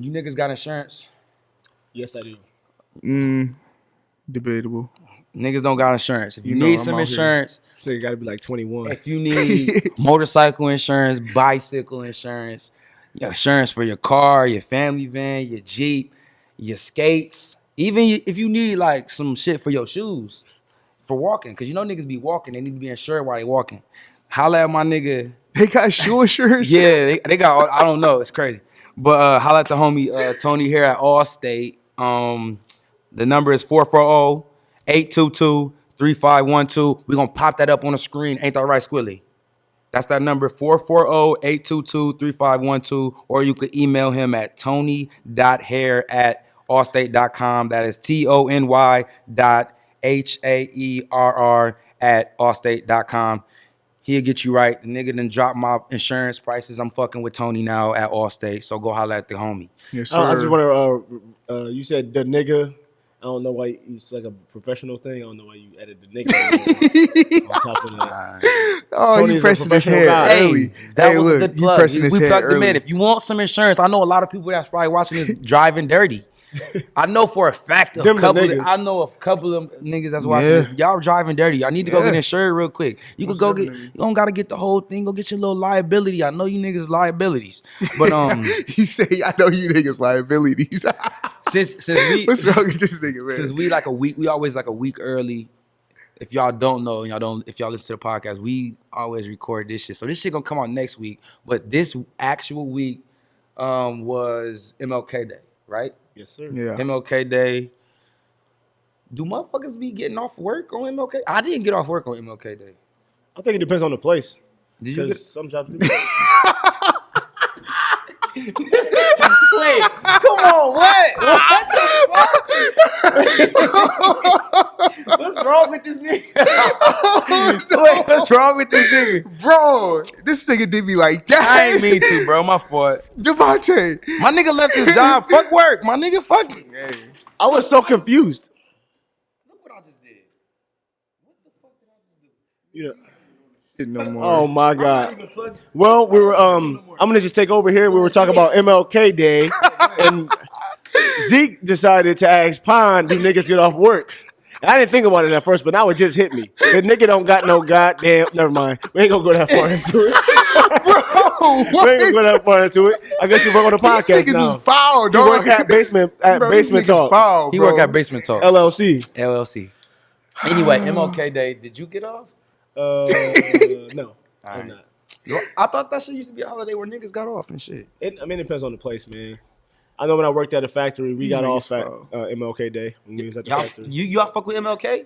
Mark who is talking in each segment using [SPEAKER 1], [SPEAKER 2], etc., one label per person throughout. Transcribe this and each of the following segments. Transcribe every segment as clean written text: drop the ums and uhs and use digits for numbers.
[SPEAKER 1] You niggas got insurance?
[SPEAKER 2] Yes, I do.
[SPEAKER 3] Debatable.
[SPEAKER 1] Niggas don't got insurance. If you
[SPEAKER 3] know,
[SPEAKER 1] need
[SPEAKER 3] I'm
[SPEAKER 1] some
[SPEAKER 3] out
[SPEAKER 1] insurance,
[SPEAKER 2] So you got to be like 21.
[SPEAKER 1] if you need motorcycle insurance, bicycle insurance, your insurance for your car, your family van, your Jeep, your skates, even if you need like some shit for your shoes for walking, because you know niggas be walking, they need to be insured while they walking. Holla at my nigga.
[SPEAKER 3] They got shoe insurance?
[SPEAKER 1] Yeah, they got all, I don't know, it's crazy. But holla at the homie Tony here at Allstate. The number is 440-822-3512. We're going to pop that up on the screen. Ain't that right, Squilly? That's that number, 440-822-3512. Or you could email him at tony.hair@allstate.com. That is tony.haerr@allstate.com. He'll get you right. The nigga done dropped my insurance prices. I'm fucking with Tony now at Allstate. So go holla at the homie.
[SPEAKER 3] Yes, sir.
[SPEAKER 2] I just want to, you said the nigga. I don't know why it's like a professional thing. I don't know why you added the nigga on top of that.
[SPEAKER 3] Oh,
[SPEAKER 2] Tony's
[SPEAKER 3] you
[SPEAKER 2] a
[SPEAKER 3] pressing his
[SPEAKER 2] professional
[SPEAKER 3] head
[SPEAKER 2] guy.
[SPEAKER 3] early.
[SPEAKER 1] That
[SPEAKER 3] Hey,
[SPEAKER 1] was
[SPEAKER 3] look,
[SPEAKER 1] a good
[SPEAKER 3] you
[SPEAKER 1] plug.
[SPEAKER 3] pressing his
[SPEAKER 1] We
[SPEAKER 3] head
[SPEAKER 1] plugged him
[SPEAKER 3] early.
[SPEAKER 1] in. If you want some insurance, I know a lot of people that's probably watching this driving dirty. I know for a fact
[SPEAKER 2] Them the niggas.
[SPEAKER 1] I know a couple of niggas that's watching
[SPEAKER 3] Yeah.
[SPEAKER 1] this. Y'all driving dirty. Y'all need to go
[SPEAKER 3] Yeah.
[SPEAKER 1] get insured real quick. You could go get. You don't gotta get the whole thing. Go get your little liability. I know you niggas liabilities, but
[SPEAKER 3] He say, I know you niggas liabilities.
[SPEAKER 1] since we
[SPEAKER 3] What's wrong with this nigga, man?
[SPEAKER 1] since we like a week, we always like a week early. If y'all don't know, if y'all listen to the podcast, we always record this shit. So this shit gonna come out next week. But this actual week was MLK Day, right?
[SPEAKER 2] Yes, sir.
[SPEAKER 3] Yeah.
[SPEAKER 1] MLK Day. Do motherfuckers be getting off work on MLK? I didn't get off work on MLK Day.
[SPEAKER 2] I think it depends on the place.
[SPEAKER 1] Did you get?
[SPEAKER 2] Some jobs do.
[SPEAKER 1] Wait, come on, what? What the fuck? What's wrong with this nigga? Wait, what's wrong with this nigga?
[SPEAKER 3] Bro, this nigga did me like that.
[SPEAKER 1] I ain't mean to, bro. My fault.
[SPEAKER 3] Devontae.
[SPEAKER 1] My nigga left his job. Fuck work. My nigga, fuck it.
[SPEAKER 3] Hey.
[SPEAKER 2] I was so confused.
[SPEAKER 1] Look what I just did. What the fuck did I just do?
[SPEAKER 2] Yeah.
[SPEAKER 3] No more.
[SPEAKER 2] Oh my God. Well, we were I'm gonna just take over here. We were talking about MLK Day, and Zeke decided to ask Pond, "Do niggas get off work?" I didn't think about it at first, but now it just hit me. The nigga don't got no goddamn. Never mind. We ain't gonna go that far into it.
[SPEAKER 3] Bro, what?
[SPEAKER 2] We ain't gonna go that far into it. I guess you work on the
[SPEAKER 3] These
[SPEAKER 2] podcast
[SPEAKER 3] niggas
[SPEAKER 2] now.
[SPEAKER 3] is foul,
[SPEAKER 2] You
[SPEAKER 3] dog.
[SPEAKER 2] work at Basement
[SPEAKER 3] Bro, these
[SPEAKER 2] Basement
[SPEAKER 3] niggas
[SPEAKER 2] Talk
[SPEAKER 3] foul,
[SPEAKER 1] He
[SPEAKER 3] bro.
[SPEAKER 1] work at Basement Talk.
[SPEAKER 2] LLC.
[SPEAKER 1] LLC. Anyway, MLK Day. Did you get off?
[SPEAKER 2] No,
[SPEAKER 1] All right.
[SPEAKER 2] I'm not.
[SPEAKER 1] I thought that shit used to be a holiday where niggas got off and shit.
[SPEAKER 2] It depends on the place, man. I know when I worked at a factory, we
[SPEAKER 3] These
[SPEAKER 2] got
[SPEAKER 3] niggas
[SPEAKER 2] off at
[SPEAKER 3] foul.
[SPEAKER 2] MLK Day when we was at the
[SPEAKER 1] Y'all,
[SPEAKER 2] factory.
[SPEAKER 1] y'all fuck with MLK?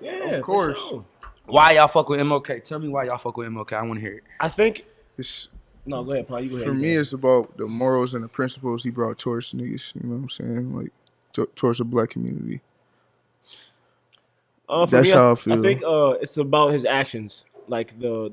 [SPEAKER 2] Yeah,
[SPEAKER 3] Of course.
[SPEAKER 2] for sure.
[SPEAKER 1] Why y'all fuck with MLK? Tell me why y'all fuck with MLK. I want to hear it.
[SPEAKER 2] I think.
[SPEAKER 3] It's,
[SPEAKER 2] No, go ahead, Paul. You go ahead.
[SPEAKER 3] for me, it's about the morals and the principles he brought towards niggas. You know what I'm saying? Like, towards the black community. That's how I feel.
[SPEAKER 2] I think it's about his actions, like the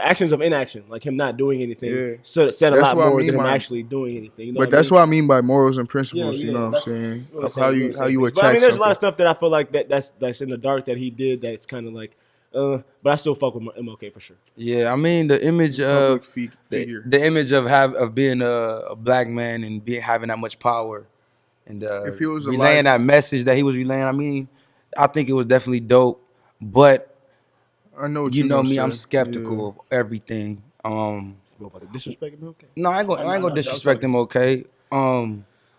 [SPEAKER 2] actions of inaction, like him not doing anything.
[SPEAKER 3] Yeah.
[SPEAKER 2] So it said a
[SPEAKER 3] That's
[SPEAKER 2] lot
[SPEAKER 3] what I
[SPEAKER 2] more
[SPEAKER 3] mean
[SPEAKER 2] than him
[SPEAKER 3] by-
[SPEAKER 2] actually doing anything. You know
[SPEAKER 3] But that's what I mean by morals and principles. You know what I'm
[SPEAKER 2] that's-
[SPEAKER 3] saying?
[SPEAKER 2] we're on the
[SPEAKER 3] Of
[SPEAKER 2] same-
[SPEAKER 3] how
[SPEAKER 2] we're on
[SPEAKER 3] you
[SPEAKER 2] the
[SPEAKER 3] how
[SPEAKER 2] same
[SPEAKER 3] you
[SPEAKER 2] page.
[SPEAKER 3] attack
[SPEAKER 2] But I mean, there's a lot of
[SPEAKER 3] something.
[SPEAKER 2] stuff that I feel like that's in the dark that he did that's kind of like, but I still fuck with MLK for sure.
[SPEAKER 1] Yeah, I mean the image of
[SPEAKER 3] Public figure.
[SPEAKER 1] the image of being a black man and having that much power and
[SPEAKER 3] If he was
[SPEAKER 1] relaying
[SPEAKER 3] alive-
[SPEAKER 1] that message that he was relaying. I mean, I think it was definitely dope, but
[SPEAKER 3] I know what
[SPEAKER 1] you know me,
[SPEAKER 3] gonna
[SPEAKER 1] I'm
[SPEAKER 3] say.
[SPEAKER 1] skeptical
[SPEAKER 3] Yeah.
[SPEAKER 1] of everything.
[SPEAKER 2] It's about the disrespect MLK.
[SPEAKER 1] No, I ain't gonna disrespect him. Okay.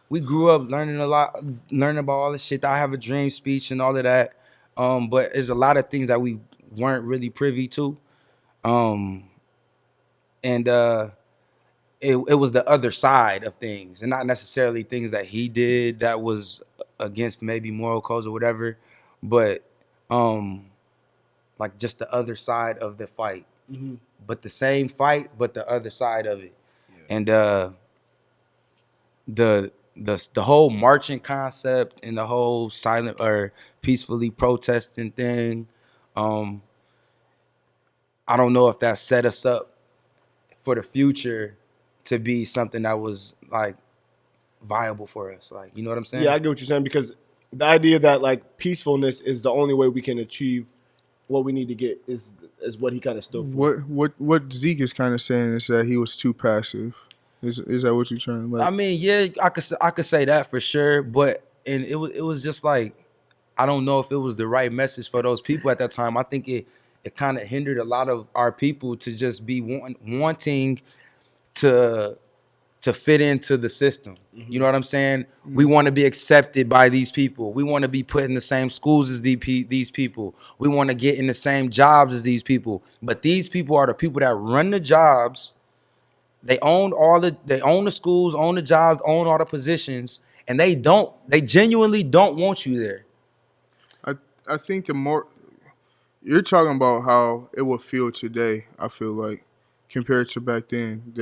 [SPEAKER 1] We grew up learning about all this shit. I have a dream speech and all of that. But there's a lot of things that we weren't really privy to. And it was the other side of things, and not necessarily things that he did that was against maybe moral codes or whatever, but like just the other side of the fight.
[SPEAKER 2] Mm-hmm.
[SPEAKER 1] But the same fight, but the other side of it. Yeah. And the whole marching concept and the whole silent or peacefully protesting thing, I don't know if that set us up for the future to be something that was like viable for us. Like, you know what I'm saying?
[SPEAKER 2] Yeah, I get what you're saying, because the idea that like peacefulness is the only way we can achieve what we need to get is what he kind of stood for.
[SPEAKER 3] What Zeke is kind of saying is that he was too passive. Is that what you're trying to like?
[SPEAKER 1] I mean, yeah, I could say that for sure, but and it was just like I don't know if it was the right message for those people at that time. I think it kind of hindered a lot of our people to just be wanting to fit into the system. You know what I'm saying? We want to be accepted by these people. We want to be put in the same schools as these people. We want to get in the same jobs as these people. But these people are the people that run the jobs. They own the schools, own the jobs, own all the positions, and they genuinely don't want you there.
[SPEAKER 3] I think the more you're talking about how it would feel today, I feel like compared to back then,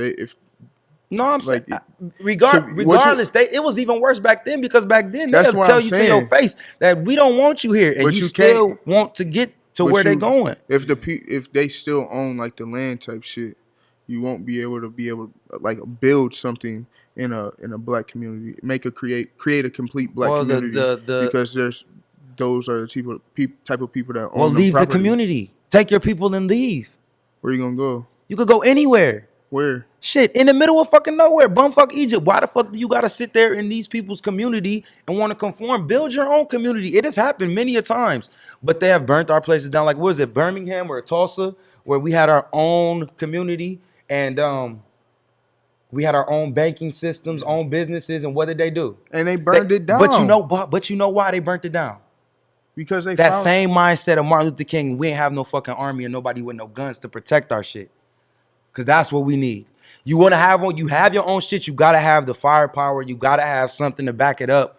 [SPEAKER 1] No, I'm
[SPEAKER 3] like
[SPEAKER 1] saying regardless, it was even worse back then because back then
[SPEAKER 3] That's
[SPEAKER 1] they'll
[SPEAKER 3] what
[SPEAKER 1] tell
[SPEAKER 3] I'm
[SPEAKER 1] you to your
[SPEAKER 3] saying.
[SPEAKER 1] face that we don't want you here, and
[SPEAKER 3] But
[SPEAKER 1] you
[SPEAKER 3] you
[SPEAKER 1] still
[SPEAKER 3] can't-
[SPEAKER 1] want to get to
[SPEAKER 3] but
[SPEAKER 1] where they're
[SPEAKER 3] you-
[SPEAKER 1] going.
[SPEAKER 3] If they still own like the land type shit, you won't be able to like build something in a black community, create a complete black
[SPEAKER 1] Well,
[SPEAKER 3] community
[SPEAKER 1] the
[SPEAKER 3] because those are the type of people that own
[SPEAKER 1] well,
[SPEAKER 3] them
[SPEAKER 1] leave the
[SPEAKER 3] property.
[SPEAKER 1] community, take your people and leave.
[SPEAKER 3] Where you gonna go?
[SPEAKER 1] You could go anywhere.
[SPEAKER 3] Where?
[SPEAKER 1] Shit, in the middle of fucking nowhere, bumfuck Egypt. Why the fuck do you gotta sit there in these people's community and want to conform? Build your own community. It has happened many a times, but they have burnt our places down. Like, what is it, Birmingham or Tulsa, where we had our own community and we had our own banking systems, own businesses, and what did they do?
[SPEAKER 3] And they burned it down.
[SPEAKER 1] But you know why they burnt it down?
[SPEAKER 3] Because they
[SPEAKER 1] That
[SPEAKER 3] found
[SPEAKER 1] same mindset of Martin Luther King. We ain't have no fucking army and nobody with no guns to protect our shit. Cause that's what we need. You want to have one, you have your own shit, you gotta have the firepower, you gotta have something to back it up.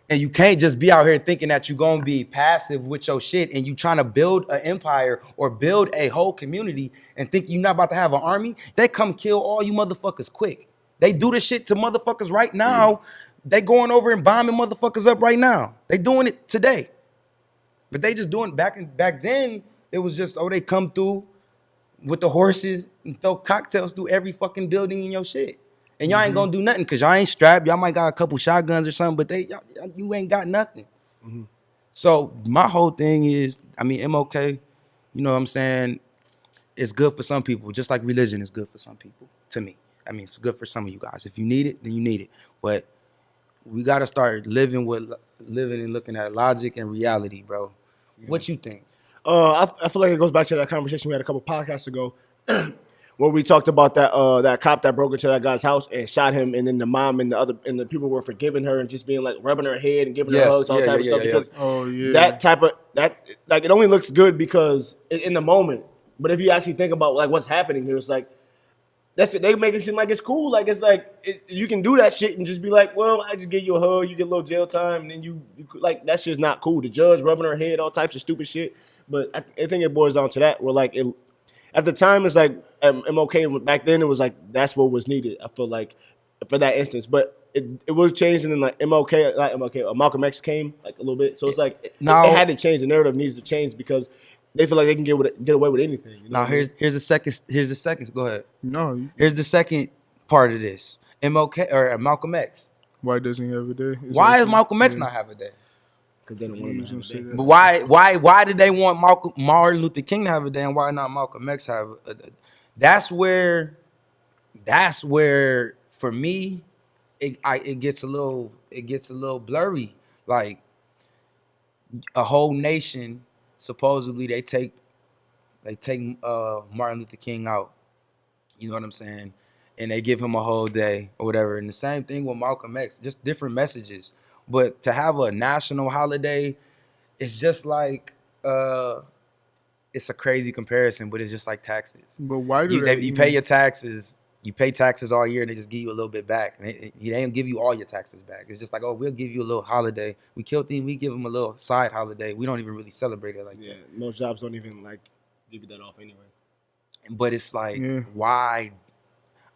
[SPEAKER 1] And you can't just be out here thinking that you're gonna be passive with your shit and you trying to build an empire or build a whole community and think you're not about to have an army. They come kill all you motherfuckers quick. They do this shit to motherfuckers right now. They going over and bombing motherfuckers up right now. They doing it today. But they just doing back then, it was just, they come through with the horses and throw cocktails through every fucking building in your shit. And y'all ain't gonna do nothing because y'all ain't strapped. Y'all might got a couple shotguns or something, but you ain't got nothing. So my whole thing is, I mean, MLK, you know what I'm saying, it's good for some people, just like religion is good for some people, to me. I mean, it's good for some of you guys. If you need it, then you need it. But we gotta start living and looking at logic and reality, bro. What you think?
[SPEAKER 2] I feel like it goes back to that conversation we had a couple podcasts ago, where we talked about that cop that broke into that guy's house and shot him, and then the mom and the people were forgiving her and just being like rubbing her head and giving her hugs, all type of stuff. Because that type of like it only looks good because in the moment. But if you actually think about like what's happening here, it's like that's it. They make it seem like it's cool. Like it's like you can do that shit and just be like, well, I just give you a hug, you get a little jail time, and then you like that's just not cool. The judge rubbing her head, all types of stupid shit. But I think it boils down to that. Where like at the time, it's like MLK back then. It was like that's what was needed. I feel like for that instance, but it was changing. And like Malcolm X came like a little bit. So it's like it had to change. The narrative needs to change because they feel like they can get away with anything. You know
[SPEAKER 1] here's the second. Go ahead.
[SPEAKER 3] No.
[SPEAKER 1] Here's the second part of this. MLK or Malcolm X.
[SPEAKER 3] Why doesn't he have a day?
[SPEAKER 1] Why does Malcolm X not have a day?
[SPEAKER 2] Because they don't want to have a day.
[SPEAKER 1] But why did they want Martin Luther King to have a day and why not Malcolm X have a day? That's where for me it gets a little blurry. Like a whole nation supposedly they take Martin Luther King out. You know what I'm saying? And they give him a whole day or whatever. And the same thing with Malcolm X, just different messages. But to have a national holiday, it's just like it's a crazy comparison, but it's just like taxes.
[SPEAKER 3] But why do
[SPEAKER 1] you pay your taxes? You pay taxes all year, and they just give you a little bit back. And they don't give you all your taxes back. It's just like, we'll give you a little holiday. We killed him. We give him a little side holiday. We don't even really celebrate it like that.
[SPEAKER 2] Most jobs don't even like give you that off anyway.
[SPEAKER 1] But it's like, why?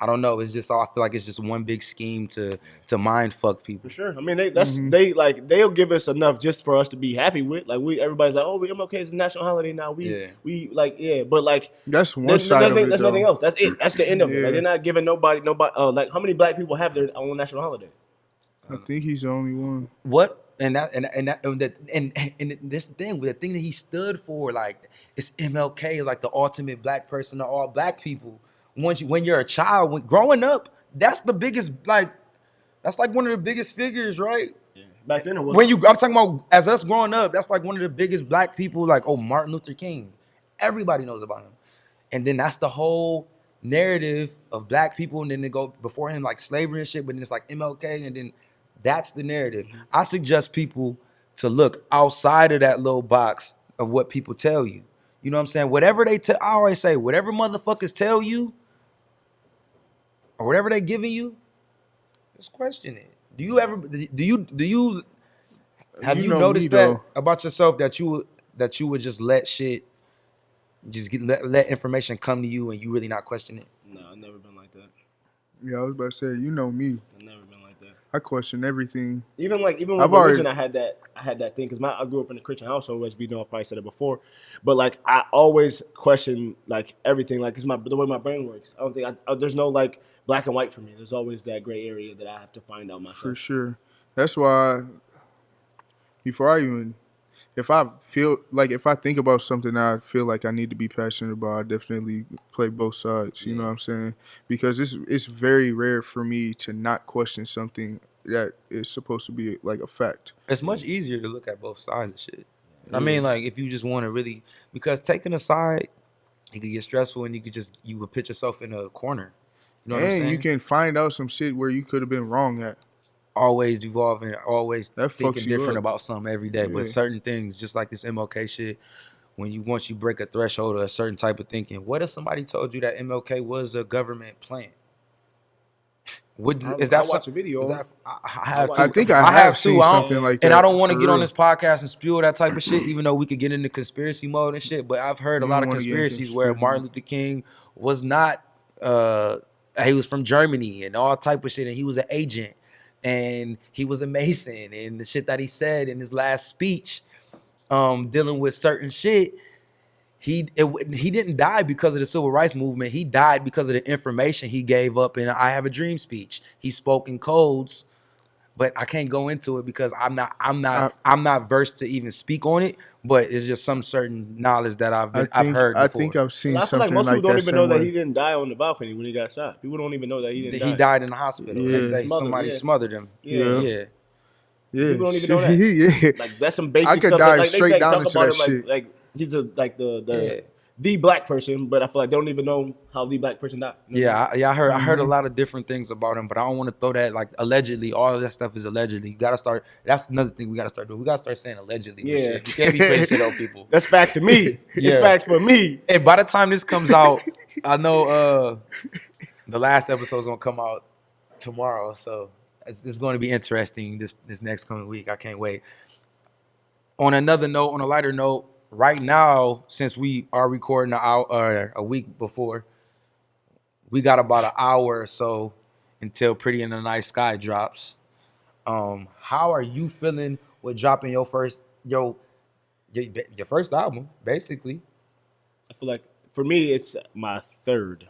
[SPEAKER 1] I don't know. It's just I feel like it's just one big scheme to mind fuck people.
[SPEAKER 2] For sure. I mean, they'll give us enough just for us to be happy with. Like everybody's like, MLK is a national holiday now. But like
[SPEAKER 3] that's one side of it.
[SPEAKER 2] There's nothing else. That's it. That's the end of it. Like they're not giving nobody. Like how many black people have their own national holiday?
[SPEAKER 3] I think he's the only one.
[SPEAKER 1] What? And this thing, the thing that he stood for, like it's MLK, like the ultimate black person to all black people. When you're a child, growing up, that's the biggest, like, that's like one of the biggest figures, right?
[SPEAKER 2] Yeah. Back then it was.
[SPEAKER 1] I'm talking about as us growing up, that's like one of the biggest black people, like, oh, Martin Luther King. Everybody knows about him. And then that's the whole narrative of black people, and then they go before him like slavery and shit, but then it's like MLK, and then that's the narrative. I suggest people to look outside of that little box of what people tell you. You know what I'm saying? Whatever I always say, whatever motherfuckers tell you, or whatever they giving you, just question it. Do you have you
[SPEAKER 3] know
[SPEAKER 1] noticed
[SPEAKER 3] me,
[SPEAKER 1] that
[SPEAKER 3] though.
[SPEAKER 1] about yourself, that you would just let shit, let information come to you and you really not question it?
[SPEAKER 2] No, I've never been like that.
[SPEAKER 3] Yeah, I was about to say, you know me.
[SPEAKER 2] I've never been like that.
[SPEAKER 3] I question everything.
[SPEAKER 2] Even with
[SPEAKER 3] I've
[SPEAKER 2] religion,
[SPEAKER 3] already-
[SPEAKER 2] I had that thing because I grew up in a Christian household, as we know, I probably said it before, but like I always question like everything, like it's the way my brain works. I don't think there's no like black and white for me. There's always that gray area that I have to find out myself.
[SPEAKER 3] For sure. That's why before I even, if I think about something I feel like I need to be passionate about, I definitely play both sides. You know what I'm saying? Because it's very rare for me to not question something that is supposed to be like a fact.
[SPEAKER 1] It's much easier to look at both sides of shit. I mean, like, if you just want to really, because taking a side, it could get stressful, and you would put yourself in a corner. You know what I'm
[SPEAKER 3] And
[SPEAKER 1] saying?
[SPEAKER 3] you can find out some shit where you could have been wrong at.
[SPEAKER 1] Always evolving, always
[SPEAKER 3] That fucks
[SPEAKER 1] thinking
[SPEAKER 3] you
[SPEAKER 1] different
[SPEAKER 3] up.
[SPEAKER 1] about something every day. But
[SPEAKER 3] Yeah.
[SPEAKER 1] certain things, just like this MLK shit, once you break a threshold of a certain type of thinking, what if somebody told you that MLK was a government plant? Is that
[SPEAKER 2] I watch a video.
[SPEAKER 1] is that, I have
[SPEAKER 3] I
[SPEAKER 1] too.
[SPEAKER 3] think I have
[SPEAKER 1] too.
[SPEAKER 3] seen
[SPEAKER 1] I don't-
[SPEAKER 3] something like that.
[SPEAKER 1] And I don't want to
[SPEAKER 3] for
[SPEAKER 1] get on
[SPEAKER 3] real.
[SPEAKER 1] this podcast and spew that type of shit, even though we could get into conspiracy mode and shit. But I've heard a
[SPEAKER 3] We
[SPEAKER 1] lot
[SPEAKER 3] don't
[SPEAKER 1] of
[SPEAKER 3] wanna get into
[SPEAKER 1] conspiracies where
[SPEAKER 3] conspiracy.
[SPEAKER 1] Martin Luther King was not. He was from Germany and all type of shit, and he was an agent, and he was a Mason, and the shit that he said in his last speech, dealing with certain shit. He didn't die because of the civil rights movement. He died because of the information he gave up in "I Have a Dream" speech. He spoke in codes, but I can't go into it because I'm not versed to even speak on it. But it's just some certain knowledge that I've heard before.
[SPEAKER 3] I think I've seen
[SPEAKER 2] I feel
[SPEAKER 3] something
[SPEAKER 2] like most people don't even know that
[SPEAKER 3] somewhere.
[SPEAKER 2] he didn't die on the balcony when he got shot. People don't even know that he didn't die.
[SPEAKER 1] He died in the hospital.
[SPEAKER 3] Yeah.
[SPEAKER 1] They say
[SPEAKER 2] Smothered,
[SPEAKER 1] somebody
[SPEAKER 2] yeah.
[SPEAKER 1] smothered him.
[SPEAKER 2] Yeah.
[SPEAKER 1] Yeah.
[SPEAKER 3] Yeah,
[SPEAKER 2] People don't even
[SPEAKER 3] shit,
[SPEAKER 2] know that.
[SPEAKER 3] yeah.
[SPEAKER 2] Like that's some basic
[SPEAKER 3] I could
[SPEAKER 2] stuff.
[SPEAKER 3] dive
[SPEAKER 2] Like,
[SPEAKER 3] straight
[SPEAKER 2] they
[SPEAKER 3] down
[SPEAKER 2] talk
[SPEAKER 3] into
[SPEAKER 2] about
[SPEAKER 3] that
[SPEAKER 2] him
[SPEAKER 3] shit.
[SPEAKER 2] like he's the black person, but I feel like they don't even know how the black person died. You know what I mean?
[SPEAKER 1] Yeah, I heard a lot of different things about him, but I don't want to throw that like allegedly. All of that stuff is allegedly. You gotta start. That's another thing we gotta start doing. We gotta start saying allegedly.
[SPEAKER 2] Yeah.
[SPEAKER 1] Shit. You can't be putting shit on people.
[SPEAKER 2] That's fact to me. It's
[SPEAKER 1] Yeah.
[SPEAKER 2] facts for me.
[SPEAKER 1] And by the time this comes out, I know the last episode's gonna come out tomorrow, so it's going to be interesting this next coming week. I can't wait. On another note, on a lighter note, right now, since we are recording a week before, we got about an hour or so until Pretty in the Night Sky drops. How are you feeling with dropping your first album, basically?
[SPEAKER 2] I feel like for me, it's my third.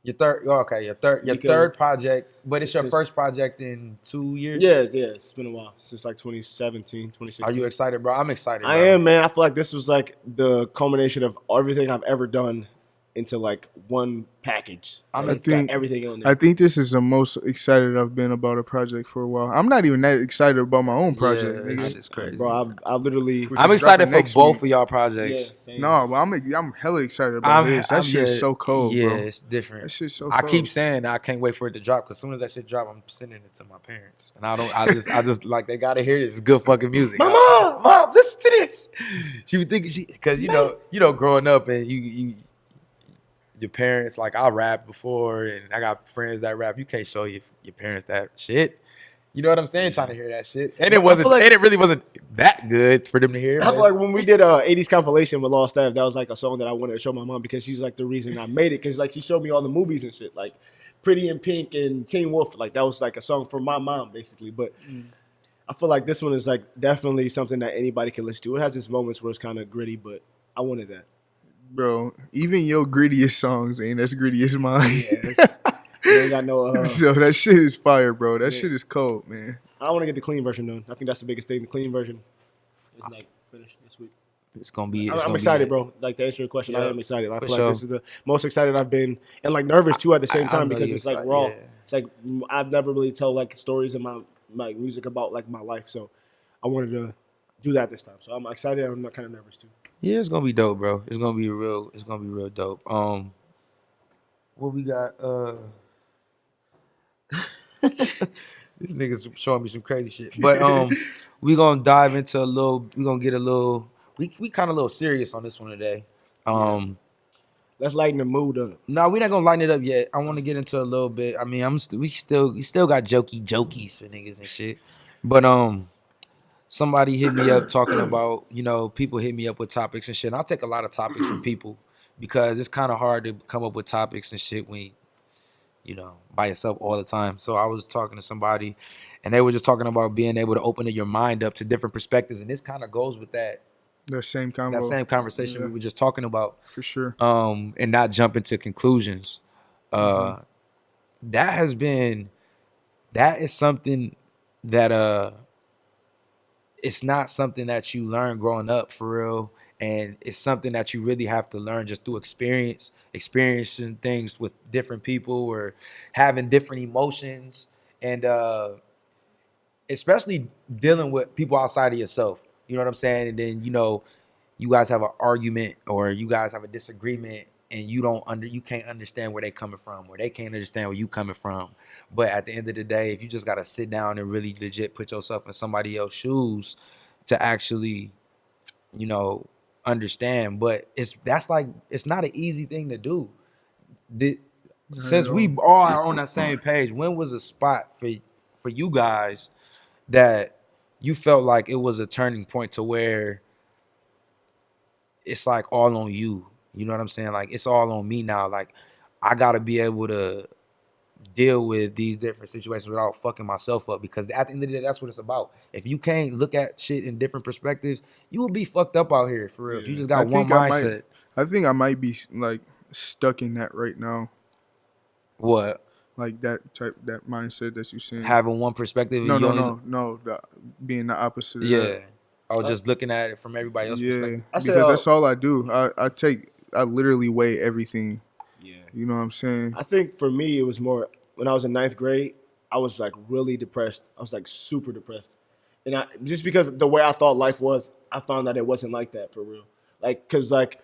[SPEAKER 1] Your third project, but it's your
[SPEAKER 2] Since-
[SPEAKER 1] first project in 2 years.
[SPEAKER 2] Yeah, it's been a while since like 2017, 2016.
[SPEAKER 1] Are you excited, bro? I'm excited.
[SPEAKER 2] I
[SPEAKER 1] bro.
[SPEAKER 2] am, man. I feel like this was like the culmination of everything I've ever done into like one package.
[SPEAKER 1] I'm-
[SPEAKER 2] Like, it's got everything on there.
[SPEAKER 3] I think this is the most excited I've been about a project for a while. I'm not even that excited about my own project,
[SPEAKER 1] Yeah,
[SPEAKER 3] nigga.
[SPEAKER 1] that shit's crazy.
[SPEAKER 2] Bro, I literally.
[SPEAKER 3] Which
[SPEAKER 1] I'm
[SPEAKER 3] is
[SPEAKER 1] excited
[SPEAKER 3] dropping
[SPEAKER 1] for
[SPEAKER 3] next
[SPEAKER 1] both
[SPEAKER 3] week.
[SPEAKER 1] of y'all
[SPEAKER 2] Yeah,
[SPEAKER 1] projects.
[SPEAKER 2] same.
[SPEAKER 3] No, but I'm hella excited about this. That shit's so cold,
[SPEAKER 1] yeah,
[SPEAKER 3] bro.
[SPEAKER 1] it's different.
[SPEAKER 3] That shit's so
[SPEAKER 1] I
[SPEAKER 3] cold.
[SPEAKER 1] keep saying I can't wait for it to drop because as soon as that shit drop, I'm sending it to my parents, and I just like they gotta hear this. It's good fucking music. Mom, listen to this. She would think because you know, growing up and you your parents, like I rapped before and I got friends that rap. You can't show your parents that shit. You know what I'm saying? Trying to hear that shit, and it really wasn't that good for them to hear.
[SPEAKER 2] I feel like when we did 80s compilation with Lost Staff, that was like a song that I wanted to show my mom because she's like the reason I made it. Because like she showed me all the movies and shit, like Pretty in Pink and Teen Wolf. Like that was like a song for my mom, basically. But I feel like this one is like definitely something that anybody can listen to. It has its moments where it's kind of gritty, but I wanted that.
[SPEAKER 3] Bro, even your grittiest songs ain't as gritty as mine.
[SPEAKER 2] Yeah, you ain't got no.
[SPEAKER 3] So that shit is fire, bro. That shit is cold, man.
[SPEAKER 2] I want to get the clean version done. I think that's the biggest thing. The clean version is like finished this week.
[SPEAKER 1] It's gonna be.
[SPEAKER 2] I'm excited, bro. Like, to answer your question, I am excited. I feel like this is the most excited I've been, and like nervous too at the same time because it's like raw. Yeah. It's like I've never really told like stories in my music about like my life, so I wanted to do that this time. So I'm excited. I'm not kind of nervous too.
[SPEAKER 1] Yeah, it's gonna be dope, bro. It's gonna be real. It's gonna be real dope. What we got? This nigga's showing me some crazy shit. But we gonna dive into a little. We gonna get a little. We kind of a little serious on this one today.
[SPEAKER 2] Let's lighten the mood up.
[SPEAKER 1] No, we not gonna lighten it up yet. I want to get into a little bit. I mean, we still got jokies for niggas and shit. But somebody hit me up talking about, people hit me up with topics and shit. And I'll take a lot of topics from people because it's kind of hard to come up with topics and shit when by yourself all the time. So I was talking to somebody and they were just talking about being able to open your mind up to different perspectives. And this kind of goes with that same conversation we were just talking about.
[SPEAKER 3] For sure.
[SPEAKER 1] And not jump into conclusions. That is something that it's not something that you learn growing up for real. And it's something that you really have to learn just through experiencing things with different people or having different emotions. And especially dealing with people outside of yourself. You know what I'm saying? And then, you guys have an argument or you guys have a disagreement and you can't understand where they coming from or they can't understand where you coming from. But at the end of the day, if you just got to sit down and really legit put yourself in somebody else's shoes to actually, understand. But it's not an easy thing to do. Since we all are on that same page, when was a spot for you guys that you felt like it was a turning point to where it's like all on you? You know what I'm saying? Like, it's all on me now. Like, I got to be able to deal with these different situations without fucking myself up, because at the end of the day, that's what it's about. If you can't look at shit in different perspectives, you will be fucked up out here, for real. Yeah. If you just got one mindset.
[SPEAKER 3] I think I might be, like, stuck in that right now.
[SPEAKER 1] What?
[SPEAKER 3] Like that mindset that you're saying.
[SPEAKER 1] Having one perspective?
[SPEAKER 3] No. Being the opposite of that.
[SPEAKER 1] I was just looking at it from everybody else's perspective.
[SPEAKER 3] Because that's all I do. I literally weigh everything. Yeah. You know what I'm saying?
[SPEAKER 2] I think for me, it was more when I was in 9th grade, I was like really depressed. I was like super depressed. And just because the way I thought life was, I found that it wasn't like that for real. Like, cause like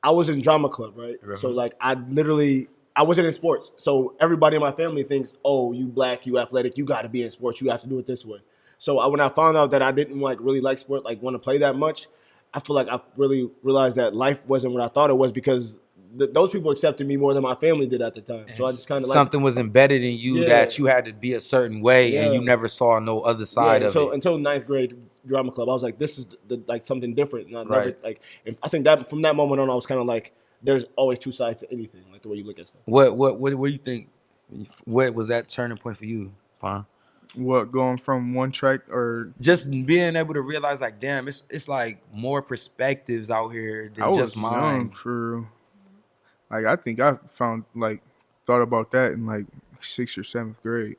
[SPEAKER 2] I was in drama club, right? So like I wasn't in sports. So everybody in my family thinks, oh, you black, you athletic, you got to be in sports. You have to do it this way. So when I found out that I didn't really like sport, like want to play that much, I feel like I really realized that life wasn't what I thought it was, because those people accepted me more than my family did at the time. So I just kind of
[SPEAKER 1] something was embedded in you that you had to be a certain way, and you never saw no other side of it
[SPEAKER 2] until 9th grade drama club. I was like, this is like something different. And I think that from that moment on, I was kind of like, there's always two sides to anything, like the way you look at stuff.
[SPEAKER 1] What do you think? What was that turning point for you, Pon?
[SPEAKER 3] What, going from one track or
[SPEAKER 1] just being able to realize, like, damn, it's like more perspectives out here than just mine.
[SPEAKER 3] Young for, like, I think I thought about that in like 6th or 7th grade.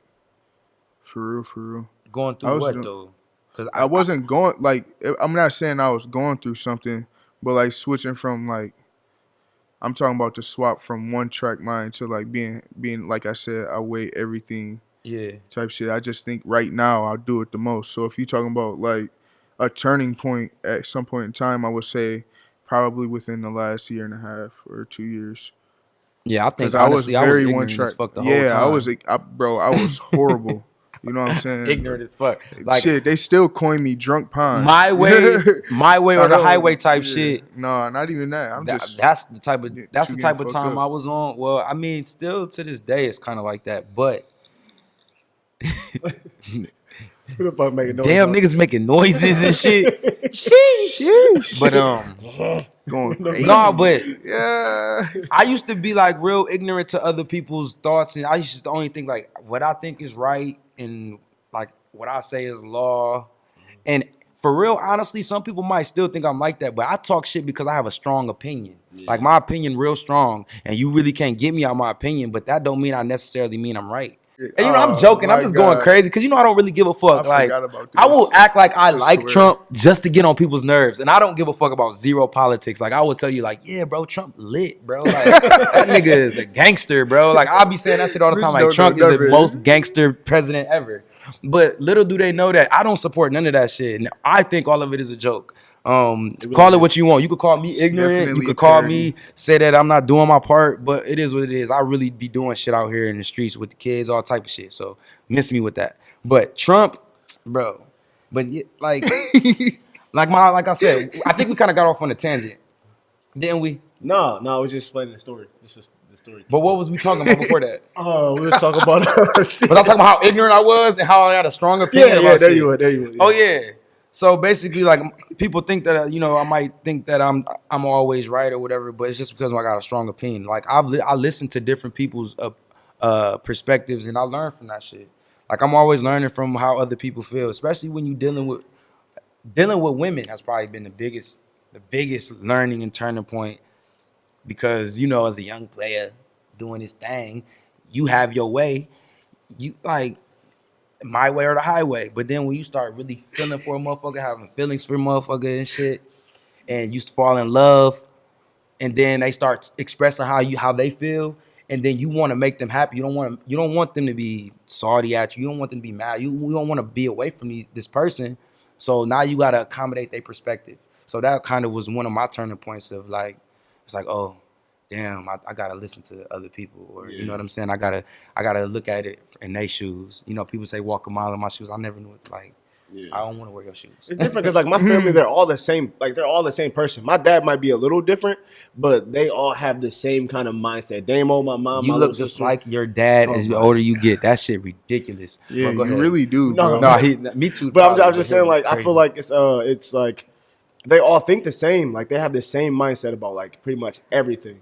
[SPEAKER 3] For real.
[SPEAKER 1] Going through what though?
[SPEAKER 3] Because I wasn't going, like, I'm not saying I was going through something, but like switching from, like, I'm talking about the swap from one track mind to like being like I said, I weigh everything. Yeah. Type shit. I just think right now I'll do it the most. So if you're talking about like a turning point at some point in time, I would say probably within the last year and a half or 2 years.
[SPEAKER 1] Yeah, I think honestly, I was very one track. Whole time.
[SPEAKER 3] I was horrible. You know what I'm saying?
[SPEAKER 1] Ignorant as fuck. Like,
[SPEAKER 3] shit, they still coin me drunk Pond.
[SPEAKER 1] My way or the highway type shit.
[SPEAKER 3] No, not even that.
[SPEAKER 1] That's the type of time I was on. Well, I mean, still to this day, it's kind of like that, but. Damn, niggas making noises and shit. Sheesh. But
[SPEAKER 3] going crazy.
[SPEAKER 1] No, but I used to be like real ignorant to other people's thoughts, and I used to only think like what I think is right and like what I say is law. And for real, honestly, some people might still think I'm like that, but I talk shit because I have a strong opinion. Yeah. Like my opinion real strong, and you really can't get me out my opinion, but that don't mean I necessarily mean I'm right. And I'm joking. I'm just going crazy because I don't really give a fuck.
[SPEAKER 3] I
[SPEAKER 1] Like
[SPEAKER 3] forgot about
[SPEAKER 1] I will
[SPEAKER 3] this.
[SPEAKER 1] act like I like
[SPEAKER 3] swear.
[SPEAKER 1] Trump just to get on people's nerves, and I don't give a fuck about zero politics. Like I will tell you, like, yeah, bro, Trump lit, bro. Like that nigga is a gangster, bro. Like I'll be saying that shit all the
[SPEAKER 3] Bitch
[SPEAKER 1] time. Like
[SPEAKER 3] don't
[SPEAKER 1] Trump
[SPEAKER 3] know
[SPEAKER 1] is the
[SPEAKER 3] nothing.
[SPEAKER 1] most gangster president ever. But little do they know that I don't support none of that shit. And I think all of it is a joke. Call it what you want. You could call me ignorant. You
[SPEAKER 3] definitely
[SPEAKER 1] could
[SPEAKER 3] a
[SPEAKER 1] call
[SPEAKER 3] parody.
[SPEAKER 1] me, say that I'm not doing my part, but it is what it is. I really be doing shit out here in the streets with the kids, all type of shit. So miss me with that. But Trump, bro. But like I said, I think we kind of got off on a tangent, didn't we?
[SPEAKER 2] No, I was just explaining the story. This is the story.
[SPEAKER 1] But what was we talking about before that?
[SPEAKER 2] We were talking about.
[SPEAKER 1] Was I talking about how ignorant I was and how I had a strong opinion about
[SPEAKER 2] there
[SPEAKER 1] shit?
[SPEAKER 2] you were. Yeah.
[SPEAKER 1] Oh yeah. So basically, like people think that I might think that I'm always right or whatever, but it's just because I got a strong opinion. Like I listen to different people's perspectives and I learn from that shit. Like I'm always learning from how other people feel, especially when you dealing with women. Has probably been the biggest learning and turning point because as a young player doing his thing, you have your way. You like my way or the highway. But then when you start really feeling for a motherfucker, having feelings for a motherfucker and shit, and you fall in love, and then they start expressing how they feel, and then you want to make them happy. You don't want them to be salty at you. You don't want them to be mad. You don't want to be away from this person. So now you gotta accommodate their perspective. So that kind of was one of my turning points of like, it's like, oh, damn, I gotta listen to other people, or you know what I'm saying. I gotta look at it in their shoes. People say walk a mile in my shoes. I never knew it. Like, I don't want to wear your shoes.
[SPEAKER 2] It's different because like my family, they're all the same. Like they're all the same person. My dad might be a little different, but they all have the same kind of mindset. Damo, my mom,
[SPEAKER 1] You
[SPEAKER 2] my
[SPEAKER 1] look
[SPEAKER 2] little
[SPEAKER 1] just
[SPEAKER 2] sister.
[SPEAKER 1] like your dad as the older you get. That shit ridiculous.
[SPEAKER 3] Yeah,
[SPEAKER 1] Go
[SPEAKER 3] you
[SPEAKER 1] ahead.
[SPEAKER 3] really do,
[SPEAKER 2] No,
[SPEAKER 3] bro.
[SPEAKER 1] No, me too.
[SPEAKER 2] But
[SPEAKER 1] probably,
[SPEAKER 2] I'm just saying,
[SPEAKER 1] him,
[SPEAKER 2] like,
[SPEAKER 1] it's
[SPEAKER 2] I feel
[SPEAKER 1] crazy.
[SPEAKER 2] like it's like they all think the same. Like, they have the same mindset about like pretty much everything.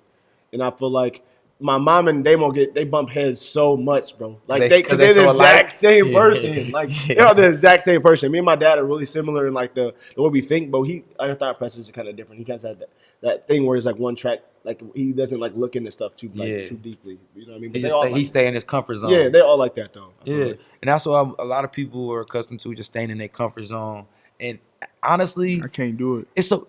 [SPEAKER 2] And I feel like my mom and Damo they bump heads so much, bro. Like because they're the
[SPEAKER 1] so alike?
[SPEAKER 2] exact same
[SPEAKER 1] Yeah.
[SPEAKER 2] person. Like they're the exact same person. Me and my dad are really similar in like the way we think, but our thought processes are kind of different. He kind of had that thing where it's like one track. Like he doesn't like look into stuff too deeply. You know what I mean? But
[SPEAKER 1] He stay in his comfort zone.
[SPEAKER 2] Yeah, they all like that though.
[SPEAKER 1] Yeah, and that's what a lot of people are accustomed to, just staying in their comfort zone. And honestly,
[SPEAKER 3] I can't do it.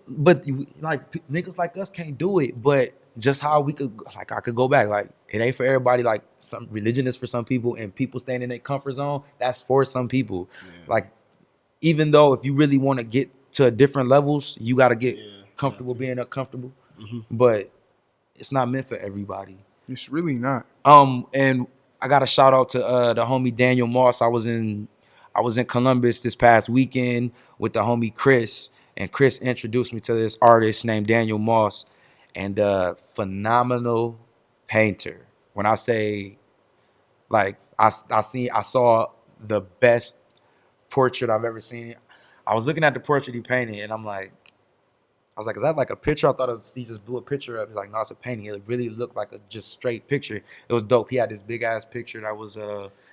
[SPEAKER 1] but like niggas like us can't do it. But just how we could, like, I could go back. Like, it ain't for everybody. Like, some religion is for some people, and people staying in their comfort zone, that's for some people. Yeah. Like, even though if you really want to get to different levels, you got to get comfortable being uncomfortable. Mm-hmm. But it's not meant for everybody.
[SPEAKER 3] It's really not.
[SPEAKER 1] And I got a shout out to the homie Daniel Moss. I was in Columbus this past weekend with the homie Chris, and Chris introduced me to this artist named Daniel Moss, and phenomenal painter. When I say, like, I saw the best portrait I've ever seen. I was looking at the portrait he painted, and I was like, is that like a picture? I thought he just blew a picture up. He's like, no, it's a painting. It really looked like a just straight picture. It was dope. He had this big ass picture that was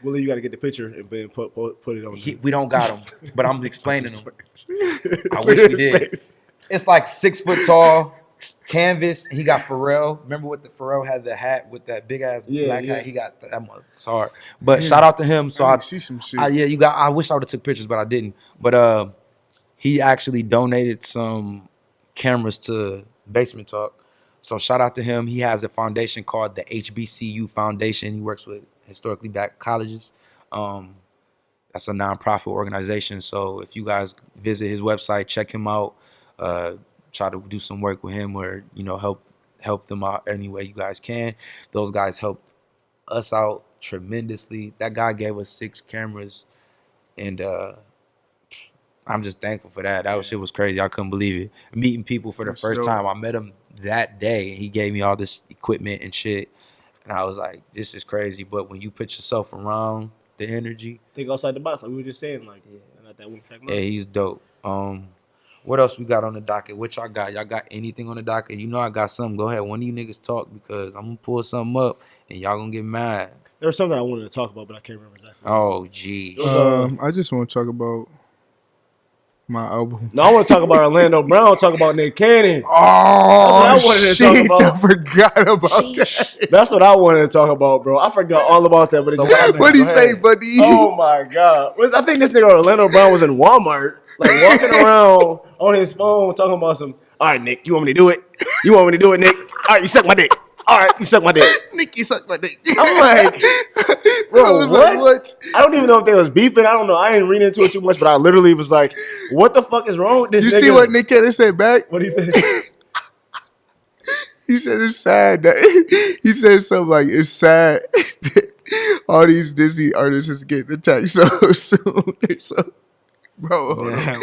[SPEAKER 2] Willie, you got to get the picture and then put it on.
[SPEAKER 1] We don't got him, but I'm explaining him. I wish we did. It's like 6 foot tall canvas. He got Pharrell. Remember what the Pharrell had the hat with that big ass black hat? He got that. It's hard. But shout out to him. So I
[SPEAKER 3] see some shit.
[SPEAKER 1] I wish I would have took pictures, but I didn't. But he actually donated some cameras to Basement Talk. So shout out to him. He has a foundation called the HBCU Foundation. He works with historically black colleges. That's a nonprofit organization. So if you guys visit his website, check him out. Try to do some work with him, or help them out any way you guys can. Those guys help us out tremendously. That guy gave us 6 cameras, and I'm just thankful for that. That shit was crazy. I couldn't believe it. Meeting people for the first time. I met him that day, and he gave me all this equipment and shit. And I was like, this is crazy. But when you put yourself around the energy.
[SPEAKER 2] Think outside the box, like we were just saying, like, not that one track.
[SPEAKER 1] Yeah, he's dope. What else we got on the docket? What y'all got? Y'all got anything on the docket? I got something. Go ahead. One of you niggas talk, because I'm going to pull something up, and y'all going to get mad.
[SPEAKER 2] There was something I wanted to talk about, but I can't remember exactly.
[SPEAKER 1] Oh, geez.
[SPEAKER 3] I just want to talk about My album.
[SPEAKER 2] No, I want to talk about Orlando Brown. Talk about Nick Cannon.
[SPEAKER 3] Oh,
[SPEAKER 2] That's what I wanted to talk
[SPEAKER 3] shit. I
[SPEAKER 2] about.
[SPEAKER 3] forgot about that.
[SPEAKER 2] That's what I wanted to talk about, bro. I forgot all about that. But
[SPEAKER 1] So
[SPEAKER 2] it
[SPEAKER 1] what
[SPEAKER 2] just
[SPEAKER 1] happened?
[SPEAKER 3] What'd he
[SPEAKER 2] Go
[SPEAKER 3] say,
[SPEAKER 2] ahead.
[SPEAKER 3] buddy?
[SPEAKER 2] Oh my God! I think this nigga Orlando Brown was in Walmart, like walking around on his phone talking about some. All right, Nick, you want me to do it? You want me to do it, Nick? All right, you suck my dick. All right, you suck my dick.
[SPEAKER 3] Nick, you suck my dick.
[SPEAKER 2] I'm like, bro,
[SPEAKER 3] I was
[SPEAKER 2] what?
[SPEAKER 3] like, what?
[SPEAKER 2] I don't even know if they was beefing. I don't know. I ain't reading into it too much, but I literally was like, what the fuck is wrong with this
[SPEAKER 3] You
[SPEAKER 2] nigga?
[SPEAKER 3] see what Nick Cannon said back?
[SPEAKER 2] What he said?
[SPEAKER 3] He said it's sad that he said something like it's sad that all these Disney artists is getting attacked so soon. So, bro, hold on.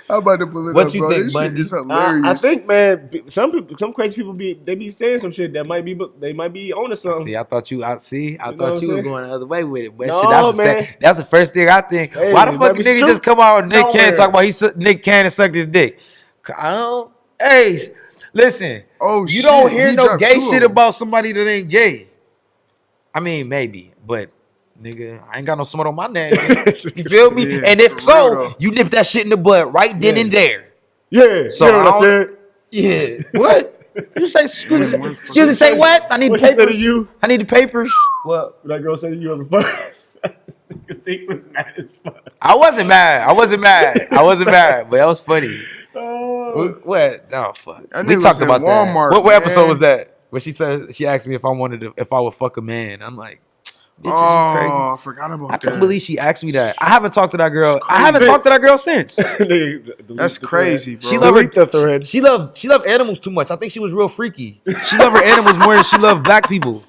[SPEAKER 3] I'm about to pull it
[SPEAKER 1] What
[SPEAKER 3] up,
[SPEAKER 1] you
[SPEAKER 3] bro.
[SPEAKER 1] think,
[SPEAKER 3] This
[SPEAKER 1] Bundy?
[SPEAKER 3] shit is hilarious.
[SPEAKER 2] I think, man, some crazy people be saying some shit that might be on to something.
[SPEAKER 1] See, I thought you. I thought
[SPEAKER 2] know
[SPEAKER 1] you
[SPEAKER 2] what
[SPEAKER 1] was
[SPEAKER 2] I'm saying?
[SPEAKER 1] going the other way with it. But
[SPEAKER 2] No,
[SPEAKER 1] shit,
[SPEAKER 2] man.
[SPEAKER 1] that's the first thing I think.
[SPEAKER 2] Hey,
[SPEAKER 1] Why the
[SPEAKER 2] it
[SPEAKER 1] fuck
[SPEAKER 2] might be
[SPEAKER 1] nigga
[SPEAKER 2] true.
[SPEAKER 1] just come out with Nick
[SPEAKER 2] Nowhere.
[SPEAKER 1] Cannon talk about Nick Cannon sucked his dick? I don't. Hey, listen.
[SPEAKER 3] Oh,
[SPEAKER 1] you don't
[SPEAKER 3] shit,
[SPEAKER 1] hear
[SPEAKER 3] he
[SPEAKER 1] no
[SPEAKER 3] dropped
[SPEAKER 1] gay
[SPEAKER 3] two of
[SPEAKER 1] shit
[SPEAKER 3] them.
[SPEAKER 1] about somebody that ain't gay. I mean, maybe, but nigga, I ain't got no smut on my name. You feel me?
[SPEAKER 3] Yeah,
[SPEAKER 1] And if
[SPEAKER 3] for
[SPEAKER 1] so,
[SPEAKER 3] real, though.
[SPEAKER 1] you nip that shit in the butt right then
[SPEAKER 2] Yeah.
[SPEAKER 1] and there.
[SPEAKER 2] Yeah,
[SPEAKER 1] So
[SPEAKER 2] you know
[SPEAKER 1] I
[SPEAKER 2] what I
[SPEAKER 1] don't-
[SPEAKER 2] said?
[SPEAKER 1] Yeah. What? You say excuse me? Say what? I need
[SPEAKER 2] What
[SPEAKER 1] the
[SPEAKER 2] she said to
[SPEAKER 1] papers.
[SPEAKER 2] you?
[SPEAKER 1] I need the papers. What?
[SPEAKER 2] What that girl said to you ever fuck? Zeke was mad as fuck.
[SPEAKER 1] I wasn't mad. But that was funny.
[SPEAKER 2] Oh.
[SPEAKER 1] What? Oh fuck.
[SPEAKER 3] That
[SPEAKER 1] We
[SPEAKER 3] nigga
[SPEAKER 1] talked
[SPEAKER 3] was in
[SPEAKER 1] about
[SPEAKER 3] Walmart,
[SPEAKER 1] that. What episode
[SPEAKER 3] man.
[SPEAKER 1] was that? Where she asked me if I would fuck a man. I'm like, bitch, is you crazy?
[SPEAKER 3] Oh, I forgot about
[SPEAKER 1] I
[SPEAKER 3] that.
[SPEAKER 1] can't believe she asked me that. I haven't talked to that girl. I haven't
[SPEAKER 3] crazy.
[SPEAKER 1] talked to that girl since.
[SPEAKER 3] That's crazy, bro.
[SPEAKER 1] She love
[SPEAKER 2] Delete the thread.
[SPEAKER 1] She loved animals too much. I think she was real freaky. She loved her animals more than she loved black people.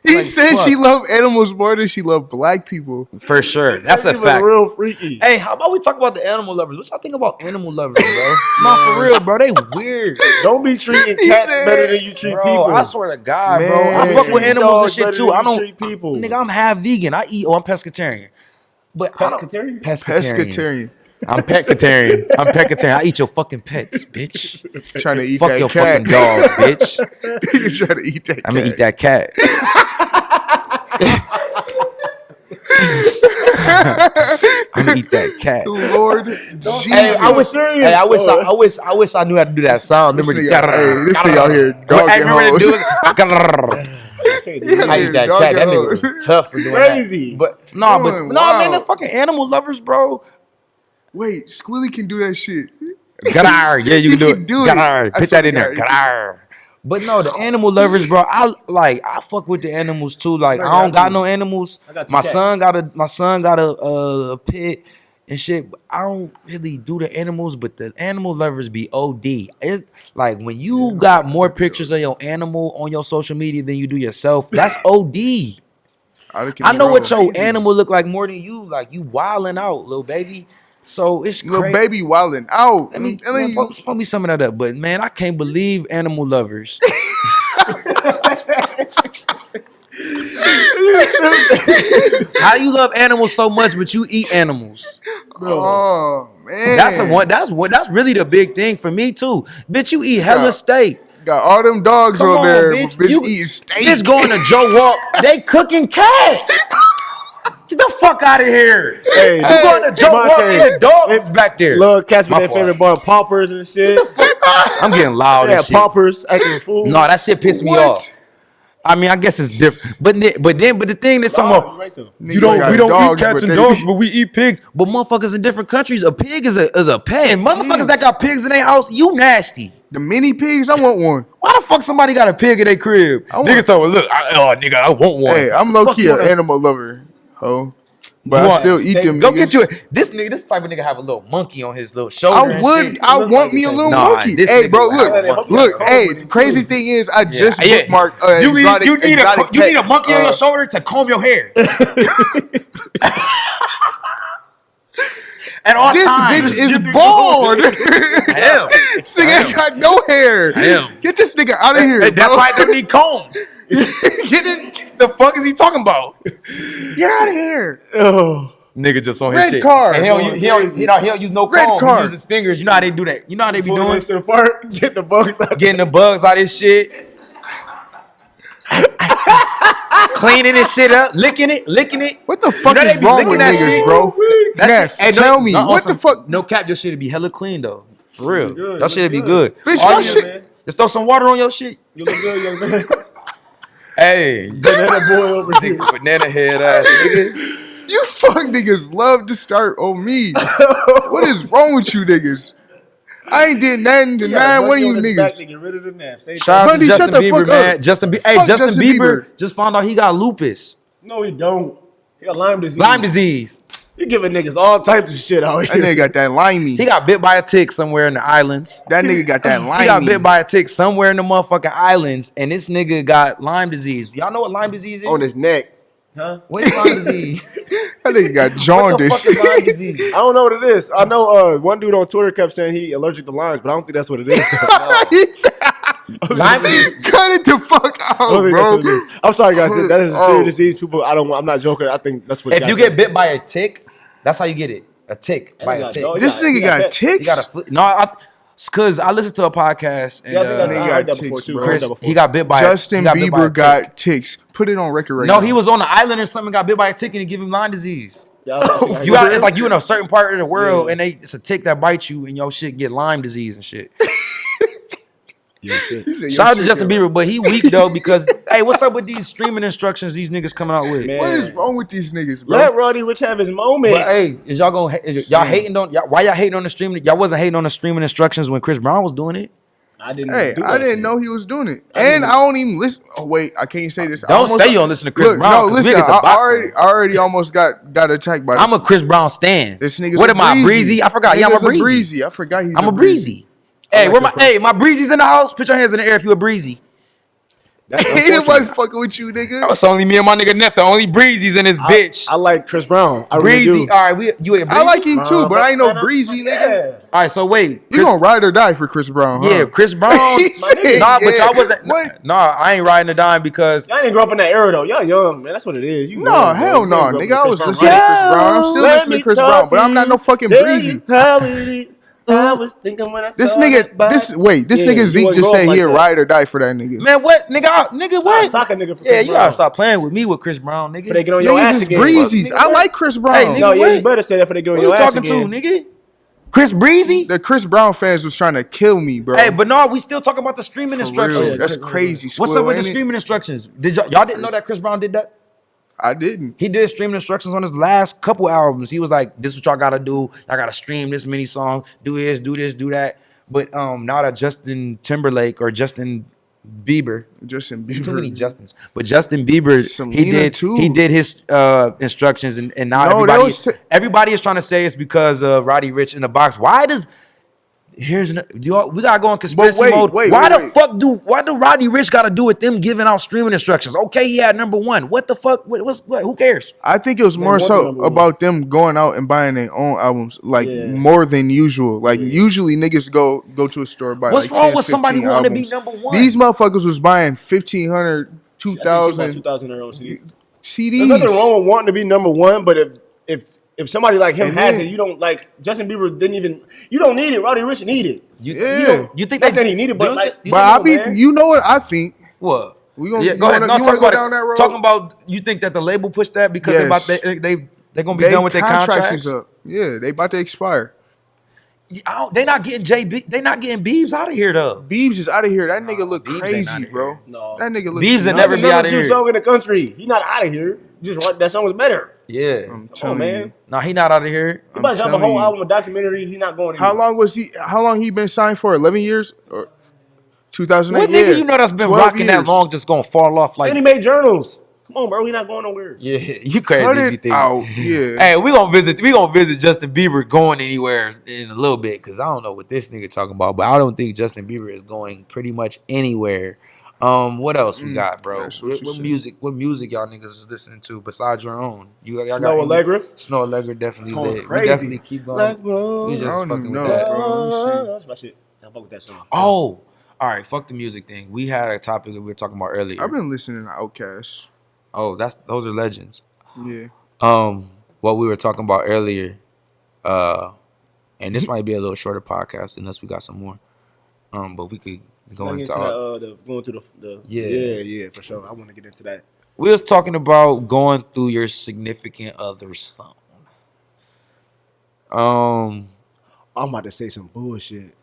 [SPEAKER 3] He
[SPEAKER 1] Like,
[SPEAKER 3] said
[SPEAKER 1] fuck.
[SPEAKER 3] she loved animals more than she loved black people.
[SPEAKER 1] For sure. That's a
[SPEAKER 2] She was
[SPEAKER 1] fact.
[SPEAKER 2] real freaky.
[SPEAKER 1] Hey, how about we talk about the animal lovers? What y'all think about animal lovers, bro? Not for real, bro. They weird.
[SPEAKER 2] Don't be treating
[SPEAKER 3] He
[SPEAKER 2] cats
[SPEAKER 3] said-
[SPEAKER 2] better than you treat
[SPEAKER 1] Bro,
[SPEAKER 2] people.
[SPEAKER 1] I swear to God, bro. I
[SPEAKER 3] Man.
[SPEAKER 1] fuck with
[SPEAKER 3] Treat
[SPEAKER 1] animals and
[SPEAKER 2] dogs
[SPEAKER 1] shit
[SPEAKER 2] better
[SPEAKER 1] too.
[SPEAKER 2] than
[SPEAKER 1] I
[SPEAKER 2] you
[SPEAKER 1] don't
[SPEAKER 2] treat people.
[SPEAKER 1] Nigga, I'm half vegan. I eat I'm pescatarian. But I don't
[SPEAKER 2] Pescatarian?
[SPEAKER 3] Pescatarian.
[SPEAKER 1] I'm pescatarian. I eat your fucking pets, bitch.
[SPEAKER 3] Trying to eat
[SPEAKER 1] Fuck
[SPEAKER 3] that
[SPEAKER 1] your
[SPEAKER 3] cat.
[SPEAKER 1] fucking dog, bitch.
[SPEAKER 3] He's trying to eat that
[SPEAKER 1] I'm
[SPEAKER 3] cat.
[SPEAKER 1] gonna eat that cat. I'm gonna eat that cat.
[SPEAKER 3] Lord Jesus.
[SPEAKER 1] Hey, I wish
[SPEAKER 2] serious.
[SPEAKER 1] I wish I knew how to do that sound.
[SPEAKER 3] This
[SPEAKER 1] Remember
[SPEAKER 3] nigga, hey, this nigga out here
[SPEAKER 1] Hey,
[SPEAKER 3] dogging
[SPEAKER 1] remember to do
[SPEAKER 3] hoes.
[SPEAKER 1] it? I eat that
[SPEAKER 3] Dog
[SPEAKER 1] cat. That
[SPEAKER 3] your
[SPEAKER 1] nigga
[SPEAKER 3] hoes.
[SPEAKER 1] was tough for doing
[SPEAKER 2] Crazy.
[SPEAKER 1] that. But no,
[SPEAKER 3] Doing
[SPEAKER 1] man, the
[SPEAKER 3] wild.
[SPEAKER 1] fucking animal lovers, bro.
[SPEAKER 3] Wait, Squilly can do that shit.
[SPEAKER 1] Gadar. Yeah, you
[SPEAKER 3] He
[SPEAKER 1] can do
[SPEAKER 3] can
[SPEAKER 1] it.
[SPEAKER 3] do it.
[SPEAKER 1] Gadar.
[SPEAKER 3] I
[SPEAKER 1] Put
[SPEAKER 3] swear
[SPEAKER 1] that in
[SPEAKER 3] to
[SPEAKER 1] there.
[SPEAKER 3] God.
[SPEAKER 1] Gadar. But no, the animal lovers, bro. I fuck with the animals too. Like I don't got no animals.
[SPEAKER 2] I got two
[SPEAKER 1] My
[SPEAKER 2] cats.
[SPEAKER 1] son got a pet and shit. But I don't really do the animals, but the animal lovers be OD. It's like when you got more pictures of your animal on your social media than you do yourself. That's OD.
[SPEAKER 3] Out of
[SPEAKER 1] I know what
[SPEAKER 3] control.
[SPEAKER 1] your animal look like more than you. Like you wilding out, little baby. So it's
[SPEAKER 3] Little
[SPEAKER 1] crazy.
[SPEAKER 3] baby wilding out.
[SPEAKER 1] Let me
[SPEAKER 3] telling you.
[SPEAKER 1] put me some of that up. But man, I can't believe animal lovers. How you love animals so much, but you eat animals?
[SPEAKER 3] Oh man,
[SPEAKER 1] That's really the big thing for me too. Bitch, you eat hella
[SPEAKER 3] Yeah.
[SPEAKER 1] steak.
[SPEAKER 3] got all them dogs
[SPEAKER 1] Come
[SPEAKER 3] on
[SPEAKER 1] on,
[SPEAKER 3] there.
[SPEAKER 1] bitch.
[SPEAKER 3] Bitch,
[SPEAKER 1] You-
[SPEAKER 3] eating steak.
[SPEAKER 1] Bitch going to Joe Walk. They cooking cat. Get the fuck out of here.
[SPEAKER 2] Hey,
[SPEAKER 1] You going to Joe Walk and the dog is back there.
[SPEAKER 2] Love cats with
[SPEAKER 1] My
[SPEAKER 2] their
[SPEAKER 1] fault.
[SPEAKER 2] favorite bar, poppers and shit.
[SPEAKER 1] I'm getting loud
[SPEAKER 2] Yeah,
[SPEAKER 1] and shit.
[SPEAKER 2] poppers acting a fool.
[SPEAKER 1] No, that shit pissed me
[SPEAKER 3] What?
[SPEAKER 1] off. I mean, I guess it's different. But the thing that's talking about,
[SPEAKER 2] Right there.
[SPEAKER 1] we don't
[SPEAKER 3] got
[SPEAKER 1] eat
[SPEAKER 3] dogs,
[SPEAKER 1] cats
[SPEAKER 3] but
[SPEAKER 1] and
[SPEAKER 3] they-
[SPEAKER 1] dogs, but we eat pigs. But motherfuckers in different countries, a pig is a pet. And motherfuckers that got pigs in their house, you nasty.
[SPEAKER 3] The mini pigs, I want one.
[SPEAKER 1] Why the fuck somebody got a pig in their crib?
[SPEAKER 3] want-
[SPEAKER 1] Niggas talking, look, nigga, I want one.
[SPEAKER 3] Hey, I'm low
[SPEAKER 1] Fuck
[SPEAKER 3] key
[SPEAKER 1] you
[SPEAKER 3] an
[SPEAKER 1] wanna-
[SPEAKER 3] animal lover, ho. But I
[SPEAKER 1] What?
[SPEAKER 3] still eat them.
[SPEAKER 1] Go
[SPEAKER 3] niggas.
[SPEAKER 1] get you this type of nigga have a little monkey on his little shoulder.
[SPEAKER 3] I would. I want me a little
[SPEAKER 1] Nah,
[SPEAKER 3] monkey.
[SPEAKER 1] this
[SPEAKER 3] Hey,
[SPEAKER 1] nigga
[SPEAKER 3] bro,
[SPEAKER 1] would have a
[SPEAKER 3] look,
[SPEAKER 1] monkey.
[SPEAKER 3] look. Hey, the crazy thing is, I just bookmarked
[SPEAKER 1] you need
[SPEAKER 3] exotic.
[SPEAKER 1] you need a
[SPEAKER 3] pet,
[SPEAKER 1] monkey on your shoulder to comb your hair. At all
[SPEAKER 3] This
[SPEAKER 1] times.
[SPEAKER 3] bitch is bald.
[SPEAKER 1] I am.
[SPEAKER 3] This nigga ain't got no hair.
[SPEAKER 1] I am.
[SPEAKER 3] Get this nigga out of here.
[SPEAKER 1] That's
[SPEAKER 3] bro.
[SPEAKER 1] why I don't need comb.
[SPEAKER 3] Get it.
[SPEAKER 1] The fuck is he talking about?
[SPEAKER 3] You're out of here.
[SPEAKER 2] Oh,
[SPEAKER 1] Nigga just on
[SPEAKER 3] Red
[SPEAKER 1] his shit.
[SPEAKER 3] card.
[SPEAKER 1] And he don't use no
[SPEAKER 3] Red
[SPEAKER 1] comb.
[SPEAKER 3] card.
[SPEAKER 1] He uses his fingers. You know how they do that. You know how they be
[SPEAKER 2] pulling
[SPEAKER 1] doing?
[SPEAKER 2] this shit apart, get the bugs out.
[SPEAKER 1] Getting the bugs out of his shit. Cleaning his shit up, licking it.
[SPEAKER 3] What the fuck
[SPEAKER 1] You know
[SPEAKER 3] is
[SPEAKER 1] they be
[SPEAKER 3] wrong
[SPEAKER 1] licking
[SPEAKER 3] with
[SPEAKER 1] that
[SPEAKER 3] niggas,
[SPEAKER 1] shit?
[SPEAKER 3] bro? Neff, tell me, what the fuck?
[SPEAKER 1] No cap, your shit'd be hella clean though. For real.
[SPEAKER 2] good,
[SPEAKER 1] Your shit'd be good.
[SPEAKER 3] Bitch,
[SPEAKER 1] All
[SPEAKER 3] my
[SPEAKER 1] you-
[SPEAKER 3] shit.
[SPEAKER 1] Just throw some water on your shit.
[SPEAKER 2] You look good, young man.
[SPEAKER 1] Hey,
[SPEAKER 2] Banana boy over here.
[SPEAKER 1] banana head ass nigga.
[SPEAKER 3] You fuck niggas love to start on me. What is wrong with you niggas? I ain't did nothing to none. What are you niggas?
[SPEAKER 2] Get rid of the naps.
[SPEAKER 1] Shout out to
[SPEAKER 3] Bundy,
[SPEAKER 1] Justin
[SPEAKER 3] shut the
[SPEAKER 1] Bieber,
[SPEAKER 3] fuck
[SPEAKER 1] man.
[SPEAKER 3] up.
[SPEAKER 1] Justin Bieber.
[SPEAKER 3] Fuck
[SPEAKER 1] Hey, Justin Bieber
[SPEAKER 3] Bieber.
[SPEAKER 1] just found out he got lupus.
[SPEAKER 2] No, he don't. He got Lyme disease.
[SPEAKER 1] Lyme disease.
[SPEAKER 2] You giving niggas all types of shit out
[SPEAKER 3] That
[SPEAKER 2] here.
[SPEAKER 3] nigga got that limey.
[SPEAKER 1] He got bit by a tick somewhere in the islands.
[SPEAKER 3] That nigga got that limey.
[SPEAKER 1] He got bit by a tick somewhere in the motherfucking islands, and this nigga got Lyme disease. Y'all know what Lyme disease is?
[SPEAKER 2] on his neck. Huh?
[SPEAKER 1] What is Lyme diseese?
[SPEAKER 3] That nigga got
[SPEAKER 1] What the fuck
[SPEAKER 3] jaundice.
[SPEAKER 1] is Lyme disease?
[SPEAKER 2] I don't know what it is. I know one dude on Twitter kept saying he allergic to limes, but I don't think that's what it is.
[SPEAKER 3] He said,
[SPEAKER 1] Lyme disease.
[SPEAKER 3] cut it the fuck out,
[SPEAKER 2] I don't think
[SPEAKER 3] bro.
[SPEAKER 2] that's what it is. I'm sorry, guys. That is a
[SPEAKER 3] Oh.
[SPEAKER 2] serious disease. People, I'm not joking. I think that's what.
[SPEAKER 1] If
[SPEAKER 2] guys
[SPEAKER 1] you
[SPEAKER 2] say.
[SPEAKER 1] get bit by a tick, that's how you get it. A tick by a
[SPEAKER 2] got
[SPEAKER 1] tick.
[SPEAKER 2] dog.
[SPEAKER 3] This
[SPEAKER 2] He
[SPEAKER 3] nigga
[SPEAKER 2] got
[SPEAKER 3] got
[SPEAKER 2] ticks.
[SPEAKER 1] You gotta
[SPEAKER 3] ticks.
[SPEAKER 1] no, cause I listened to a podcast and
[SPEAKER 2] Yeah, I think that's,
[SPEAKER 3] Nigga
[SPEAKER 2] I
[SPEAKER 3] got
[SPEAKER 2] heard that before
[SPEAKER 3] ticks,
[SPEAKER 2] too.
[SPEAKER 3] bro.
[SPEAKER 2] I heard
[SPEAKER 1] Chris
[SPEAKER 2] that before.
[SPEAKER 1] he got bit by
[SPEAKER 3] Justin
[SPEAKER 1] he got bit by a
[SPEAKER 3] Bieber
[SPEAKER 1] tick.
[SPEAKER 3] got ticks. Put it on record right now.
[SPEAKER 1] No, he was on the island or something. Got bit by a tick and it give him Lyme disease.
[SPEAKER 2] Yeah, I think I
[SPEAKER 1] You
[SPEAKER 2] heard
[SPEAKER 1] got
[SPEAKER 2] that.
[SPEAKER 1] it's like you in a certain part of the world
[SPEAKER 2] Yeah.
[SPEAKER 1] and it's a tick that bites you and your shit get Lyme disease and shit.
[SPEAKER 3] He said,
[SPEAKER 1] Shout
[SPEAKER 3] "Yo,
[SPEAKER 1] out to
[SPEAKER 3] shit,
[SPEAKER 1] Justin
[SPEAKER 3] yo."
[SPEAKER 1] Bieber, but he weak though because hey, what's up with these streaming instructions these niggas coming out with?
[SPEAKER 2] Man.
[SPEAKER 3] What is wrong with these niggas, bro?
[SPEAKER 2] Let Roddy Rich have his moment.
[SPEAKER 1] But hey, is y'all gonna y'all hating on y'all? Why y'all hating on the streaming? Y'all wasn't hating on the streaming instructions when Chris Brown was doing it.
[SPEAKER 2] I didn't.
[SPEAKER 3] Hey,
[SPEAKER 2] do
[SPEAKER 3] I
[SPEAKER 2] that
[SPEAKER 3] didn't
[SPEAKER 2] shit.
[SPEAKER 3] know he was doing it, and I don't even listen. Oh wait, I can't say this. I
[SPEAKER 1] Don't
[SPEAKER 3] almost-
[SPEAKER 1] say you don't listen to Chris
[SPEAKER 3] Look,
[SPEAKER 1] Brown.
[SPEAKER 3] No,
[SPEAKER 1] 'cause we
[SPEAKER 3] listen.
[SPEAKER 1] get the
[SPEAKER 3] I
[SPEAKER 1] boxing.
[SPEAKER 3] already almost got attacked by.
[SPEAKER 1] I'm a Chris Brown stan.
[SPEAKER 3] This nigga's
[SPEAKER 1] What
[SPEAKER 3] a
[SPEAKER 1] am I? Breezy? I forgot. Yeah, I'm a
[SPEAKER 3] Nigga's
[SPEAKER 1] breezy.
[SPEAKER 3] I forgot he's.
[SPEAKER 1] I'm a breezy. Hey, where my my breezy's in the house? Put your hands in the air if you a breezy.
[SPEAKER 2] That's
[SPEAKER 3] Ain't nobody
[SPEAKER 2] unfortunate.
[SPEAKER 3] fucking with you, nigga.
[SPEAKER 1] It's only me and my nigga Neff, the only breezy's in this bitch.
[SPEAKER 2] I like Chris Brown. I
[SPEAKER 1] breezy.
[SPEAKER 2] really do.
[SPEAKER 1] All right, you a breezy?
[SPEAKER 3] I like him too, but I ain't no breezy, nigga.
[SPEAKER 2] Yeah.
[SPEAKER 1] All right, so wait.
[SPEAKER 3] You gonna ride or die for Chris Brown? Huh?
[SPEAKER 1] Yeah, Chris Brown.
[SPEAKER 3] He said,
[SPEAKER 1] Nah, but
[SPEAKER 3] yeah.
[SPEAKER 1] y'all wasn't.
[SPEAKER 3] What?
[SPEAKER 1] Nah, I ain't riding the dime because
[SPEAKER 2] Y'all didn't grow up in that era though. Y'all young, man. That's what it is. You
[SPEAKER 3] No,
[SPEAKER 2] young,
[SPEAKER 3] hell
[SPEAKER 2] bro.
[SPEAKER 3] no,
[SPEAKER 2] You ain't
[SPEAKER 3] nigga. I
[SPEAKER 2] grow
[SPEAKER 3] was
[SPEAKER 2] up with
[SPEAKER 3] listening to Chris Brown. I'm still
[SPEAKER 2] Let
[SPEAKER 3] listening
[SPEAKER 2] me
[SPEAKER 3] to Chris
[SPEAKER 2] talk
[SPEAKER 3] Brown, but
[SPEAKER 2] to
[SPEAKER 3] I'm not no
[SPEAKER 2] you.
[SPEAKER 3] fucking
[SPEAKER 2] Tell
[SPEAKER 3] breezy.
[SPEAKER 2] you how it is. I was thinking when I
[SPEAKER 3] This
[SPEAKER 2] saw
[SPEAKER 3] nigga,
[SPEAKER 2] that bike.
[SPEAKER 3] this
[SPEAKER 2] Yeah,
[SPEAKER 3] nigga
[SPEAKER 2] you
[SPEAKER 3] Zeke
[SPEAKER 2] wouldn't
[SPEAKER 3] just
[SPEAKER 2] grow up
[SPEAKER 3] said
[SPEAKER 2] like
[SPEAKER 3] he'd
[SPEAKER 2] that.
[SPEAKER 3] ride or die for that nigga.
[SPEAKER 1] man, what nigga, what?
[SPEAKER 2] Sock a nigga for
[SPEAKER 1] Yeah,
[SPEAKER 2] Chris
[SPEAKER 1] you
[SPEAKER 2] Brown.
[SPEAKER 1] gotta stop playing with me with Chris Brown, nigga.
[SPEAKER 2] Before they get on your ass
[SPEAKER 3] Niggas is
[SPEAKER 2] again.
[SPEAKER 3] breezies.
[SPEAKER 2] Nigga,
[SPEAKER 3] I
[SPEAKER 2] what?
[SPEAKER 3] like Chris Brown.
[SPEAKER 1] Hey, nigga,
[SPEAKER 2] No, yeah,
[SPEAKER 1] what?
[SPEAKER 2] you better say that before they get on
[SPEAKER 1] Who
[SPEAKER 2] your
[SPEAKER 1] you
[SPEAKER 2] ass
[SPEAKER 1] talking
[SPEAKER 2] again.
[SPEAKER 1] to, nigga? Chris Breezy?
[SPEAKER 3] The Chris Brown fans was trying to kill me, bro.
[SPEAKER 1] Hey, but no, we still talking about the streaming
[SPEAKER 3] For
[SPEAKER 1] instructions.
[SPEAKER 3] real,
[SPEAKER 2] yeah,
[SPEAKER 3] that's
[SPEAKER 2] Chris-
[SPEAKER 3] crazy.
[SPEAKER 1] What's
[SPEAKER 3] Squill,
[SPEAKER 1] up with the
[SPEAKER 3] ain't it?
[SPEAKER 1] streaming instructions? Did y'all didn't know that Chris Brown did that?
[SPEAKER 3] I didn't.
[SPEAKER 1] He did streaming instructions on his last couple albums. He was like, "This is what y'all gotta do. Y'all gotta stream this many songs. Do this, do that." But now that Justin Timberlake or Justin Bieber,
[SPEAKER 3] Justin
[SPEAKER 1] there's too many
[SPEAKER 3] Bieber.
[SPEAKER 1] Justins, but Justin Bieber,
[SPEAKER 3] Selena, too.
[SPEAKER 1] he did his instructions, and now
[SPEAKER 3] No, that
[SPEAKER 1] everybody
[SPEAKER 3] was
[SPEAKER 1] everybody is trying to say it's because of Roddy Rich in the box. Why does we gotta go in conspiracy mode. Why do Roddy Rich gotta do with them giving out streaming instructions? Okay, he had number one. What the fuck? What? Who cares?
[SPEAKER 3] I think it was more
[SPEAKER 2] what
[SPEAKER 3] so
[SPEAKER 2] number one?
[SPEAKER 3] about them going out and buying their own albums, like
[SPEAKER 2] Yeah.
[SPEAKER 3] more than usual. Like usually niggas go to a store buy.
[SPEAKER 1] What's
[SPEAKER 3] like
[SPEAKER 1] wrong
[SPEAKER 3] 10,
[SPEAKER 1] with somebody
[SPEAKER 3] 15
[SPEAKER 1] wanting to be
[SPEAKER 3] albums.
[SPEAKER 1] number one?
[SPEAKER 3] These motherfuckers was buying 1,500, 2,000
[SPEAKER 2] 2,000 their own CDs.
[SPEAKER 3] CDs.
[SPEAKER 2] There's nothing wrong with wanting to be number one, but if somebody like him
[SPEAKER 3] And
[SPEAKER 2] has
[SPEAKER 3] then-
[SPEAKER 2] it, you don't like Justin Bieber didn't even. You don't need it. Roddy Rich need it.
[SPEAKER 3] Yeah.
[SPEAKER 1] You think
[SPEAKER 2] That's that he needed, but
[SPEAKER 1] you
[SPEAKER 2] like,
[SPEAKER 1] think-
[SPEAKER 3] But I
[SPEAKER 2] come on,
[SPEAKER 3] be,
[SPEAKER 2] man.
[SPEAKER 3] you know what I think?
[SPEAKER 1] what?
[SPEAKER 3] We gonna-
[SPEAKER 1] yeah,
[SPEAKER 3] you
[SPEAKER 1] go ahead.
[SPEAKER 3] wanna-
[SPEAKER 1] No,
[SPEAKER 3] you
[SPEAKER 1] talk
[SPEAKER 3] wanna go
[SPEAKER 1] about
[SPEAKER 3] down that road?
[SPEAKER 1] Talking about you think that the label pushed that because
[SPEAKER 3] Yes.
[SPEAKER 1] they're gonna be done with their contracts.
[SPEAKER 3] is up. Yeah, they about to expire.
[SPEAKER 1] They not getting JB. They not getting Biebs out of here though.
[SPEAKER 3] Biebs is out of here. That nigga look
[SPEAKER 1] Biebs ain't
[SPEAKER 3] crazy,
[SPEAKER 1] outta
[SPEAKER 3] bro.
[SPEAKER 1] here.
[SPEAKER 2] No.
[SPEAKER 3] That nigga look.
[SPEAKER 1] Biebs ain't
[SPEAKER 3] nuts.
[SPEAKER 1] never
[SPEAKER 2] the
[SPEAKER 1] be outta
[SPEAKER 2] number two
[SPEAKER 1] here.
[SPEAKER 2] song in the country. He not out of here. Just that song was better.
[SPEAKER 1] Yeah.
[SPEAKER 3] I'm
[SPEAKER 2] Come on,
[SPEAKER 3] telling
[SPEAKER 2] man.
[SPEAKER 3] you.
[SPEAKER 1] No, he not out of here.
[SPEAKER 2] He about to drop a
[SPEAKER 3] telling
[SPEAKER 2] whole
[SPEAKER 3] you.
[SPEAKER 2] album, a documentary. He's not going.
[SPEAKER 3] How
[SPEAKER 2] anywhere.
[SPEAKER 3] long was he? How long he been signed for? 11 years or 2008?
[SPEAKER 1] What nigga you know that's been
[SPEAKER 3] 12
[SPEAKER 1] rocking that
[SPEAKER 3] years.
[SPEAKER 1] long just gonna fall off like?
[SPEAKER 2] And he made journals. Come on, bro. He not going nowhere.
[SPEAKER 1] Yeah, you crazy.
[SPEAKER 3] Cut
[SPEAKER 1] if you
[SPEAKER 3] it
[SPEAKER 1] think.
[SPEAKER 3] out. Yeah.
[SPEAKER 1] Hey, we gonna visit Justin Bieber going anywhere in a little bit because I don't know what this nigga talking about, but I don't think Justin Bieber is going pretty much anywhere. What else we got, bro?
[SPEAKER 3] that's what you said.
[SPEAKER 1] What music y'all niggas is listening to besides your own? Y'all
[SPEAKER 2] Snow
[SPEAKER 1] got any-
[SPEAKER 2] Allegra?
[SPEAKER 1] Snow Allegra definitely
[SPEAKER 2] Going
[SPEAKER 1] lit.
[SPEAKER 2] crazy.
[SPEAKER 1] We definitely keep going.
[SPEAKER 2] Like, whoa.
[SPEAKER 1] We just
[SPEAKER 3] I don't
[SPEAKER 1] fucking
[SPEAKER 3] even
[SPEAKER 1] with
[SPEAKER 3] know,
[SPEAKER 1] that.
[SPEAKER 3] bro.
[SPEAKER 2] That's my shit. I fuck with that song.
[SPEAKER 1] Oh, all right. Fuck the music thing. We had a topic that we were talking about earlier.
[SPEAKER 3] I've been listening to Outkast.
[SPEAKER 1] Oh, those are legends.
[SPEAKER 3] Yeah.
[SPEAKER 1] What we were talking about earlier, and this might be a little shorter podcast unless we got some more. But we could go
[SPEAKER 2] Going
[SPEAKER 1] into
[SPEAKER 2] going through the
[SPEAKER 1] Yeah.
[SPEAKER 2] yeah, for sure. I want to get into that.
[SPEAKER 1] we was talking about going through your significant other's phone. Um,
[SPEAKER 2] I'm about to say some bullshit.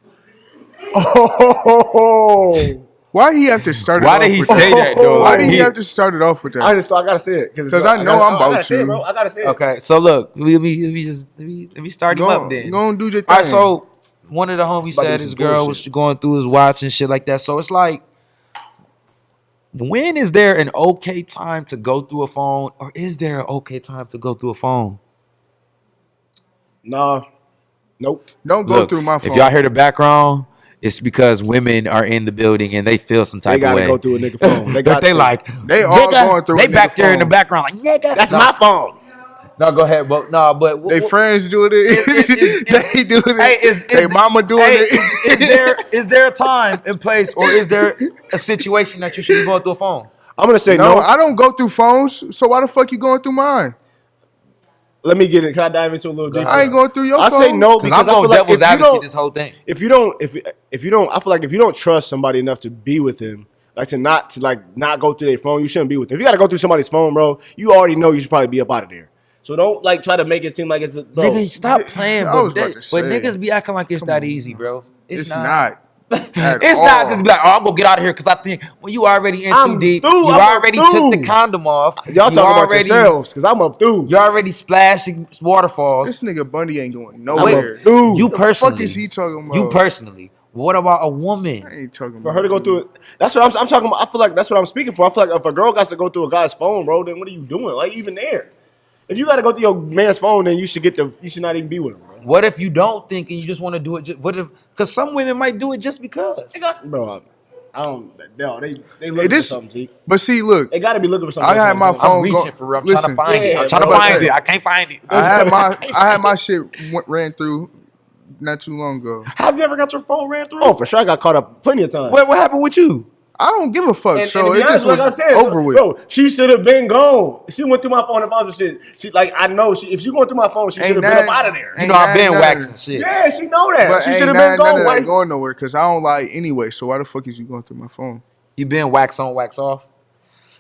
[SPEAKER 2] Oh,
[SPEAKER 3] Why he have to start it
[SPEAKER 1] why
[SPEAKER 3] off
[SPEAKER 1] did he
[SPEAKER 3] with
[SPEAKER 1] say that though?
[SPEAKER 3] Why
[SPEAKER 1] Like,
[SPEAKER 3] did he have to start it off with that?
[SPEAKER 2] I gotta say it because
[SPEAKER 3] 'Cause I know I'm about
[SPEAKER 2] gotta say it,
[SPEAKER 3] to.
[SPEAKER 2] bro. I gotta say it.
[SPEAKER 1] Okay, so look, let me start him up then.
[SPEAKER 3] Go and do your thing.
[SPEAKER 1] All right, so one of the homies
[SPEAKER 2] It's about to
[SPEAKER 1] said
[SPEAKER 2] be
[SPEAKER 1] his
[SPEAKER 2] some
[SPEAKER 1] girl
[SPEAKER 2] bullshit.
[SPEAKER 1] was going through his watch and shit like that. So it's like, when is there an okay time to go through a phone, or is there an okay time to go through a phone?
[SPEAKER 2] Nah, nope.
[SPEAKER 3] Don't go
[SPEAKER 1] Look,
[SPEAKER 3] through my phone.
[SPEAKER 1] if y'all hear the background, it's because women are in the building and they feel some
[SPEAKER 2] They
[SPEAKER 1] type of
[SPEAKER 2] gotta
[SPEAKER 1] way.
[SPEAKER 2] go through a nigga phone.
[SPEAKER 1] But they like,
[SPEAKER 3] They all
[SPEAKER 1] nigga,
[SPEAKER 3] going through
[SPEAKER 1] They
[SPEAKER 3] a nigga
[SPEAKER 1] back there in the
[SPEAKER 3] phone.
[SPEAKER 1] background like, nigga.
[SPEAKER 2] That's
[SPEAKER 1] No.
[SPEAKER 2] my phone.
[SPEAKER 1] No, go ahead. But no, but
[SPEAKER 3] They friends doing it. They doing it.
[SPEAKER 1] Hey,
[SPEAKER 3] They mama doing it.
[SPEAKER 1] Is there a time and place, or is there a situation that you should be going through a phone?
[SPEAKER 2] I'm gonna say
[SPEAKER 3] No,
[SPEAKER 2] no.
[SPEAKER 3] I don't go through phones. So why the fuck you going through mine?
[SPEAKER 2] Let me get it. Can I dive into a little deeper?
[SPEAKER 3] I ain't going through your
[SPEAKER 2] I
[SPEAKER 3] phone.
[SPEAKER 2] say no
[SPEAKER 1] Because
[SPEAKER 2] because
[SPEAKER 1] I'm
[SPEAKER 2] I feel
[SPEAKER 1] going
[SPEAKER 2] like
[SPEAKER 1] devil's
[SPEAKER 2] if you
[SPEAKER 1] advocate
[SPEAKER 2] don't,
[SPEAKER 1] this whole thing.
[SPEAKER 2] if you don't, I feel like if you don't trust somebody enough to be with him, like to not go through their phone, you shouldn't be with them. If you gotta go through somebody's phone, bro, you already know you should probably be up out of there. So don't like try to make it seem like it's bro.
[SPEAKER 1] Nigga, stop playing.
[SPEAKER 3] I was
[SPEAKER 1] But,
[SPEAKER 3] about to
[SPEAKER 1] but
[SPEAKER 3] say.
[SPEAKER 1] niggas be acting like it's that easy, bro.
[SPEAKER 3] It's not.
[SPEAKER 1] It's not just be like, oh, I'm gonna get out of here because I think when you already in too
[SPEAKER 2] I'm
[SPEAKER 1] deep,
[SPEAKER 2] through,
[SPEAKER 1] you
[SPEAKER 2] I'm
[SPEAKER 1] already
[SPEAKER 2] through.
[SPEAKER 1] took the condom off.
[SPEAKER 2] Y'all
[SPEAKER 1] you
[SPEAKER 2] talking about
[SPEAKER 1] already,
[SPEAKER 2] yourselves because I'm up through.
[SPEAKER 1] You're already splashing waterfalls.
[SPEAKER 3] This nigga Bundy ain't going
[SPEAKER 2] I'm
[SPEAKER 3] nowhere.
[SPEAKER 2] up through.
[SPEAKER 1] You
[SPEAKER 3] The
[SPEAKER 1] personally,
[SPEAKER 3] fuck is he talking about?
[SPEAKER 1] You personally. What about a woman?
[SPEAKER 3] I ain't talking
[SPEAKER 2] For
[SPEAKER 3] about
[SPEAKER 2] her to go through it, that's what I'm talking about. I feel like that's what I'm speaking for. I feel like if a girl got to go through a guy's phone, bro, then what are you doing? Like even there, if you got to go through your man's phone, then you should not even be with him, bro.
[SPEAKER 1] What if you don't think and you just want to do it? What if? Because some women might do it just because.
[SPEAKER 2] Bro, I don't. No, they looking for something, Zeke.
[SPEAKER 3] But see, look,
[SPEAKER 2] They got to be looking for something.
[SPEAKER 3] I had my
[SPEAKER 2] else,
[SPEAKER 3] phone.
[SPEAKER 1] I'm reaching for real. I'm trying to
[SPEAKER 3] Listen,
[SPEAKER 1] find it.
[SPEAKER 2] yeah,
[SPEAKER 1] I'm trying to
[SPEAKER 2] bro.
[SPEAKER 1] find it. I can't find it.
[SPEAKER 3] I had my shit ran through not too long ago.
[SPEAKER 1] Have you ever got your phone ran through?
[SPEAKER 2] Oh, for sure, I got caught up plenty of times.
[SPEAKER 1] What happened with you?
[SPEAKER 3] I don't give a fuck.
[SPEAKER 2] And
[SPEAKER 3] So
[SPEAKER 2] to be
[SPEAKER 3] it just
[SPEAKER 2] honest,
[SPEAKER 3] was
[SPEAKER 2] like I said,
[SPEAKER 3] over with.
[SPEAKER 2] Bro, she should have been gone. She went through my phone and found the shit. She like I know if she going through my phone, she should have been up out of there.
[SPEAKER 1] You know, I've been waxing shit.
[SPEAKER 2] Yeah, she know that.
[SPEAKER 3] But
[SPEAKER 2] She
[SPEAKER 3] ain't
[SPEAKER 2] should have
[SPEAKER 3] none
[SPEAKER 2] been
[SPEAKER 3] of
[SPEAKER 2] gone.
[SPEAKER 3] that
[SPEAKER 2] Like,
[SPEAKER 3] going nowhere because I don't lie anyway. So why the fuck is you going through my phone?
[SPEAKER 1] You been wax on, wax off.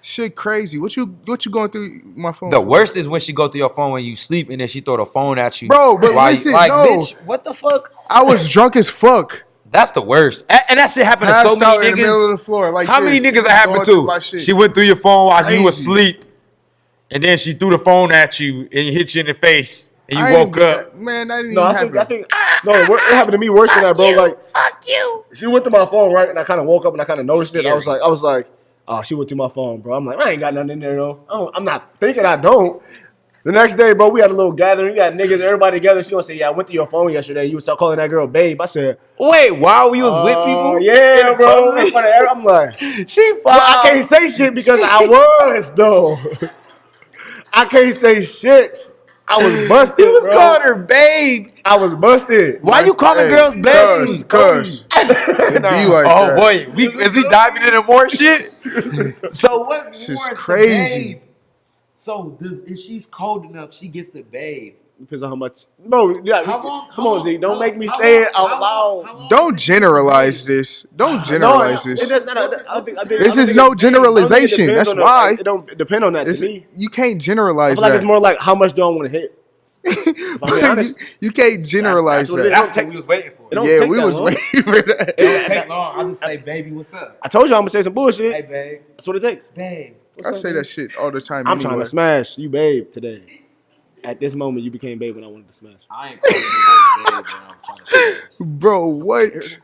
[SPEAKER 3] Shit crazy. What you going through my phone?
[SPEAKER 1] The
[SPEAKER 3] for?
[SPEAKER 1] worst is when she go through your phone when you sleep and then she throw the phone at you.
[SPEAKER 3] Bro, but
[SPEAKER 1] while
[SPEAKER 3] listen,
[SPEAKER 1] you, like,
[SPEAKER 3] no.
[SPEAKER 1] bitch, what the fuck?
[SPEAKER 3] I was drunk as fuck.
[SPEAKER 1] That's the worst. And that shit happened to so
[SPEAKER 3] Passed out
[SPEAKER 1] many
[SPEAKER 3] in the middle
[SPEAKER 1] niggas.
[SPEAKER 3] of the floor, like
[SPEAKER 1] How many
[SPEAKER 3] this,
[SPEAKER 1] niggas that happened
[SPEAKER 3] going through my
[SPEAKER 1] to?
[SPEAKER 3] shit.
[SPEAKER 1] She went through your phone while you was
[SPEAKER 3] Crazy.
[SPEAKER 1] asleep, and then she threw the phone at you and hit you in the face, and you
[SPEAKER 3] I
[SPEAKER 1] woke
[SPEAKER 3] ain't do
[SPEAKER 1] up.
[SPEAKER 3] that. Man, that didn't
[SPEAKER 2] no,
[SPEAKER 3] even
[SPEAKER 2] I
[SPEAKER 3] happen.
[SPEAKER 2] think no, it happened to me worse than that, bro. Like, fuck you. She went through my phone, right, and I kind of woke up and I kind of noticed it. I was like, oh, she went through my phone, bro. I'm like, I ain't got nothing in there though. I'm not thinking I don't. The next day, bro, we had a little gathering. We got niggas, everybody together. She gonna say, yeah, I went to your phone yesterday. You was calling that girl babe. I said,
[SPEAKER 1] Wait, while we was with people?
[SPEAKER 2] yeah,
[SPEAKER 1] in
[SPEAKER 2] bro.
[SPEAKER 1] public?
[SPEAKER 2] In front of I'm like,
[SPEAKER 1] She
[SPEAKER 2] well, I can't say shit because I was though. I can't say shit. I was busted.
[SPEAKER 1] You was
[SPEAKER 2] bro.
[SPEAKER 1] calling her babe.
[SPEAKER 2] I was busted.
[SPEAKER 1] Why you calling girls babe?
[SPEAKER 3] Cuz. It be like
[SPEAKER 1] Oh
[SPEAKER 3] that.
[SPEAKER 1] boy, is we diving into more shit? So what?
[SPEAKER 3] This is
[SPEAKER 1] warrants the
[SPEAKER 3] crazy.
[SPEAKER 1] babe? So if she's cold enough, she gets the babe.
[SPEAKER 2] Depends on how much. Bro, yeah, come on, Z. Don't make me
[SPEAKER 1] how
[SPEAKER 2] say
[SPEAKER 1] long-
[SPEAKER 2] it out
[SPEAKER 1] how
[SPEAKER 2] loud.
[SPEAKER 1] long
[SPEAKER 3] Don't
[SPEAKER 1] is it
[SPEAKER 3] generalize this. Don't generalize
[SPEAKER 2] It
[SPEAKER 3] this.
[SPEAKER 2] does not. I think
[SPEAKER 3] This
[SPEAKER 2] I
[SPEAKER 3] is
[SPEAKER 2] think
[SPEAKER 3] no
[SPEAKER 2] it-
[SPEAKER 3] generalization.
[SPEAKER 2] I think it depends
[SPEAKER 3] That's
[SPEAKER 2] on the-
[SPEAKER 3] why.
[SPEAKER 2] It don't depend on that to me.
[SPEAKER 3] You can't
[SPEAKER 2] I
[SPEAKER 3] generalize
[SPEAKER 2] feel like it's
[SPEAKER 3] that.
[SPEAKER 2] more like how much do I want to hit. If I'm being honest,
[SPEAKER 3] you can't generalize
[SPEAKER 2] that's what it is.
[SPEAKER 3] that.
[SPEAKER 1] That's what we was waiting for.
[SPEAKER 2] It don't
[SPEAKER 3] Yeah,
[SPEAKER 2] take
[SPEAKER 3] we
[SPEAKER 2] that
[SPEAKER 3] was
[SPEAKER 2] long.
[SPEAKER 3] waiting for that.
[SPEAKER 1] It don't take long. I just say, baby, what's up?
[SPEAKER 2] I told you I'm gonna say some bullshit.
[SPEAKER 1] Hey, babe.
[SPEAKER 2] That's what it takes.
[SPEAKER 1] Babe.
[SPEAKER 3] I say that shit all the time.
[SPEAKER 2] I'm trying
[SPEAKER 3] anyway.
[SPEAKER 2] to smash you, babe, today. At this moment, you became babe when I wanted to smash.
[SPEAKER 1] I ain't calling you babe when I'm trying to say.
[SPEAKER 3] Bro, what?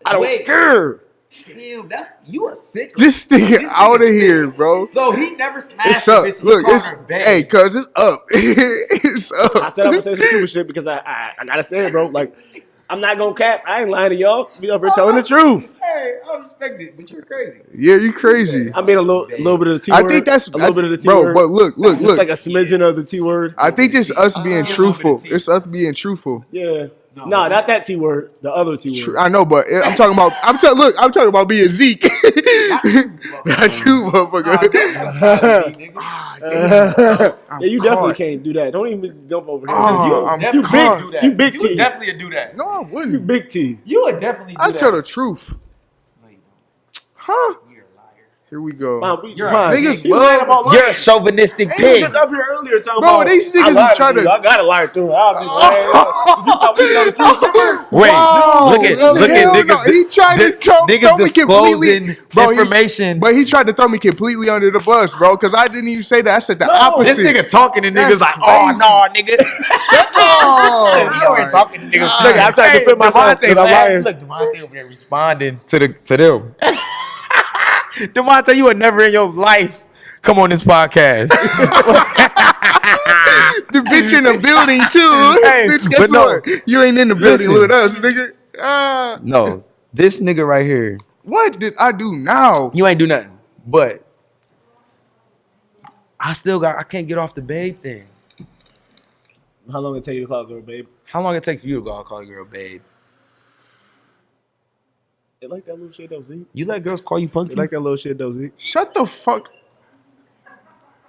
[SPEAKER 2] I don't
[SPEAKER 1] Wait.
[SPEAKER 2] care.
[SPEAKER 1] Damn, you a sick.
[SPEAKER 3] This nigga
[SPEAKER 1] This
[SPEAKER 3] out of
[SPEAKER 1] sick.
[SPEAKER 3] here, bro.
[SPEAKER 1] So he never smashed
[SPEAKER 3] It's
[SPEAKER 1] a
[SPEAKER 3] up.
[SPEAKER 1] bitch.
[SPEAKER 3] Look,
[SPEAKER 1] He
[SPEAKER 3] it's
[SPEAKER 1] called her babe.
[SPEAKER 3] hey, cuz it's up. It's
[SPEAKER 2] I
[SPEAKER 3] up.
[SPEAKER 2] said I'm gonna say some stupid shit because I gotta say it, bro. Like, I'm not gonna cap. I ain't lying to y'all. Be up here telling the truth.
[SPEAKER 1] Hey, I respect it, but you're crazy.
[SPEAKER 3] Yeah, you crazy.
[SPEAKER 2] I mean a little bit of the T
[SPEAKER 3] I
[SPEAKER 2] word.
[SPEAKER 3] think that's
[SPEAKER 2] a little bit of the T
[SPEAKER 3] bro.
[SPEAKER 2] word.
[SPEAKER 3] But look,
[SPEAKER 2] Just like a smidgen of the T word.
[SPEAKER 3] I think this us being
[SPEAKER 1] little
[SPEAKER 3] truthful.
[SPEAKER 1] bit of tea.
[SPEAKER 3] It's us being truthful.
[SPEAKER 2] Yeah. No, not that T word. The other T word.
[SPEAKER 3] I know, but I'm talking about. I'm talking about being Zeke. Not you, motherfucker.
[SPEAKER 2] Yeah, you definitely can't do that. Don't even jump over here.
[SPEAKER 3] I'm
[SPEAKER 2] you
[SPEAKER 3] caught.
[SPEAKER 2] big. You big
[SPEAKER 1] You would
[SPEAKER 2] T.
[SPEAKER 1] definitely do that.
[SPEAKER 3] No, I
[SPEAKER 2] You
[SPEAKER 3] wouldn't.
[SPEAKER 2] big T.
[SPEAKER 1] You would definitely do
[SPEAKER 3] I
[SPEAKER 1] that.
[SPEAKER 3] tell the truth.
[SPEAKER 1] No, you don't.
[SPEAKER 3] Huh?
[SPEAKER 1] You're a liar.
[SPEAKER 3] Here we go.
[SPEAKER 2] Niggas
[SPEAKER 3] love.
[SPEAKER 1] You're a chauvinistic
[SPEAKER 2] He was
[SPEAKER 1] pig.
[SPEAKER 2] just up here earlier talking
[SPEAKER 3] Bro,
[SPEAKER 2] about.
[SPEAKER 3] these niggas is trying to.
[SPEAKER 2] I gotta lie through. I'll just
[SPEAKER 1] Wait,
[SPEAKER 3] Wow,
[SPEAKER 1] look at
[SPEAKER 3] hell
[SPEAKER 1] niggas.
[SPEAKER 3] no. He tried to throw me
[SPEAKER 1] disclosing
[SPEAKER 3] completely. Bro,
[SPEAKER 1] information.
[SPEAKER 3] But he tried to throw me completely under the bus, bro, because I didn't even say that. I said the opposite.
[SPEAKER 1] This nigga talking to niggas
[SPEAKER 3] That's
[SPEAKER 1] like,
[SPEAKER 3] crazy.
[SPEAKER 1] oh no, nigga. Shut up. You ain't talking to niggas.
[SPEAKER 2] Nigga, I'm trying to defend myself
[SPEAKER 1] Devontae,
[SPEAKER 2] because I'm lying.
[SPEAKER 1] look, Devontae over there responding to them. Devontae, you would never in your life come on this podcast.
[SPEAKER 3] The bitch in the building too.
[SPEAKER 1] Hey,
[SPEAKER 3] Bitch, guess
[SPEAKER 1] but no.
[SPEAKER 3] what? You ain't in the building
[SPEAKER 1] Listen.
[SPEAKER 3] with us, nigga.
[SPEAKER 1] No, this nigga right here,
[SPEAKER 3] What did I do now?
[SPEAKER 1] you ain't do nothing. But I can't get off the babe thing.
[SPEAKER 2] How long it take you to call a girl, babe?
[SPEAKER 1] How long it take for you to go call a girl babe?
[SPEAKER 2] They like that little shit though, Zeke.
[SPEAKER 1] You let girls call you punky?
[SPEAKER 2] They like that little shit though, Zeke.
[SPEAKER 3] Shut the fuck.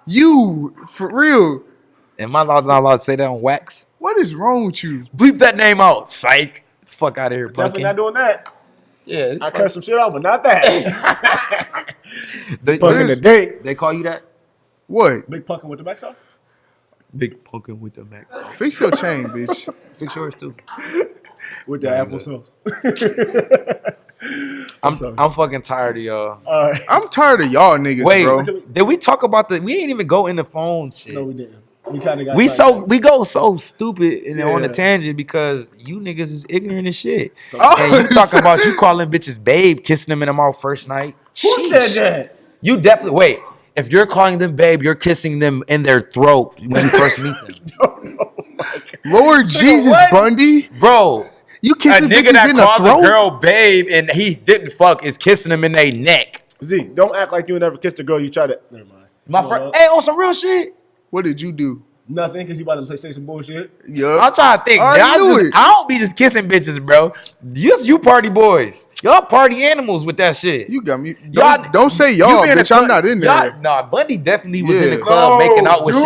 [SPEAKER 3] You, for real.
[SPEAKER 1] Am I not allowed to say that on wax?
[SPEAKER 3] What is wrong with you?
[SPEAKER 1] Bleep that name out, psych. Fuck out of here,
[SPEAKER 2] Definitely
[SPEAKER 1] punky.
[SPEAKER 2] not doing that.
[SPEAKER 1] Yeah,
[SPEAKER 2] I cut some shit out, but not that.
[SPEAKER 1] They,
[SPEAKER 2] Back in the day.
[SPEAKER 1] they call you that?
[SPEAKER 3] What?
[SPEAKER 2] Big pucking with the back sauce?
[SPEAKER 1] Big punkin with the max.
[SPEAKER 3] Fix your chain, bitch.
[SPEAKER 1] Fix yours too.
[SPEAKER 2] With the
[SPEAKER 1] Nah,
[SPEAKER 2] apple
[SPEAKER 1] good.
[SPEAKER 2] sauce.
[SPEAKER 1] I'm fucking tired of y'all.
[SPEAKER 2] All right.
[SPEAKER 3] I'm tired of y'all niggas,
[SPEAKER 1] Wait,
[SPEAKER 3] bro.
[SPEAKER 1] did we talk about we ain't even go in the phone shit.
[SPEAKER 2] No, we didn't. We kind of got
[SPEAKER 1] We go so stupid and on a
[SPEAKER 2] Yeah.
[SPEAKER 1] tangent because you niggas is ignorant as shit.
[SPEAKER 3] Oh,
[SPEAKER 1] And you talking about you calling bitches babe, kissing them in the mouth first night.
[SPEAKER 2] Who
[SPEAKER 1] Sheesh.
[SPEAKER 2] said that?
[SPEAKER 1] You definitely wait. If you're calling them babe, you're kissing them in their throat when you first meet them.
[SPEAKER 3] Lord Jesus,
[SPEAKER 2] what?
[SPEAKER 3] Bundy.
[SPEAKER 1] Bro,
[SPEAKER 3] You
[SPEAKER 1] a
[SPEAKER 3] kissing
[SPEAKER 1] nigga
[SPEAKER 3] bitches
[SPEAKER 1] that
[SPEAKER 3] in the
[SPEAKER 1] calls
[SPEAKER 3] throat?
[SPEAKER 1] a girl babe and he didn't fuck is kissing them in their neck.
[SPEAKER 2] Zeke, don't act like you never kissed a girl you tried to. Never mind.
[SPEAKER 1] My friend, hey, on some real shit.
[SPEAKER 3] What did you do?
[SPEAKER 2] Nothing, because you about to say some bullshit.
[SPEAKER 3] Yup.
[SPEAKER 1] I'm trying to think.
[SPEAKER 3] I knew it.
[SPEAKER 1] I don't be just kissing bitches, bro. You party boys. Y'all party animals with that shit.
[SPEAKER 3] You got me.
[SPEAKER 1] Y'all-
[SPEAKER 3] Don't say
[SPEAKER 1] you
[SPEAKER 3] y'all,
[SPEAKER 1] be in the
[SPEAKER 3] bitch. I'm
[SPEAKER 1] club-
[SPEAKER 3] not in
[SPEAKER 1] y'all-
[SPEAKER 3] there.
[SPEAKER 1] Nah, Bundy definitely was in the
[SPEAKER 3] Yeah.
[SPEAKER 1] club making out with shit.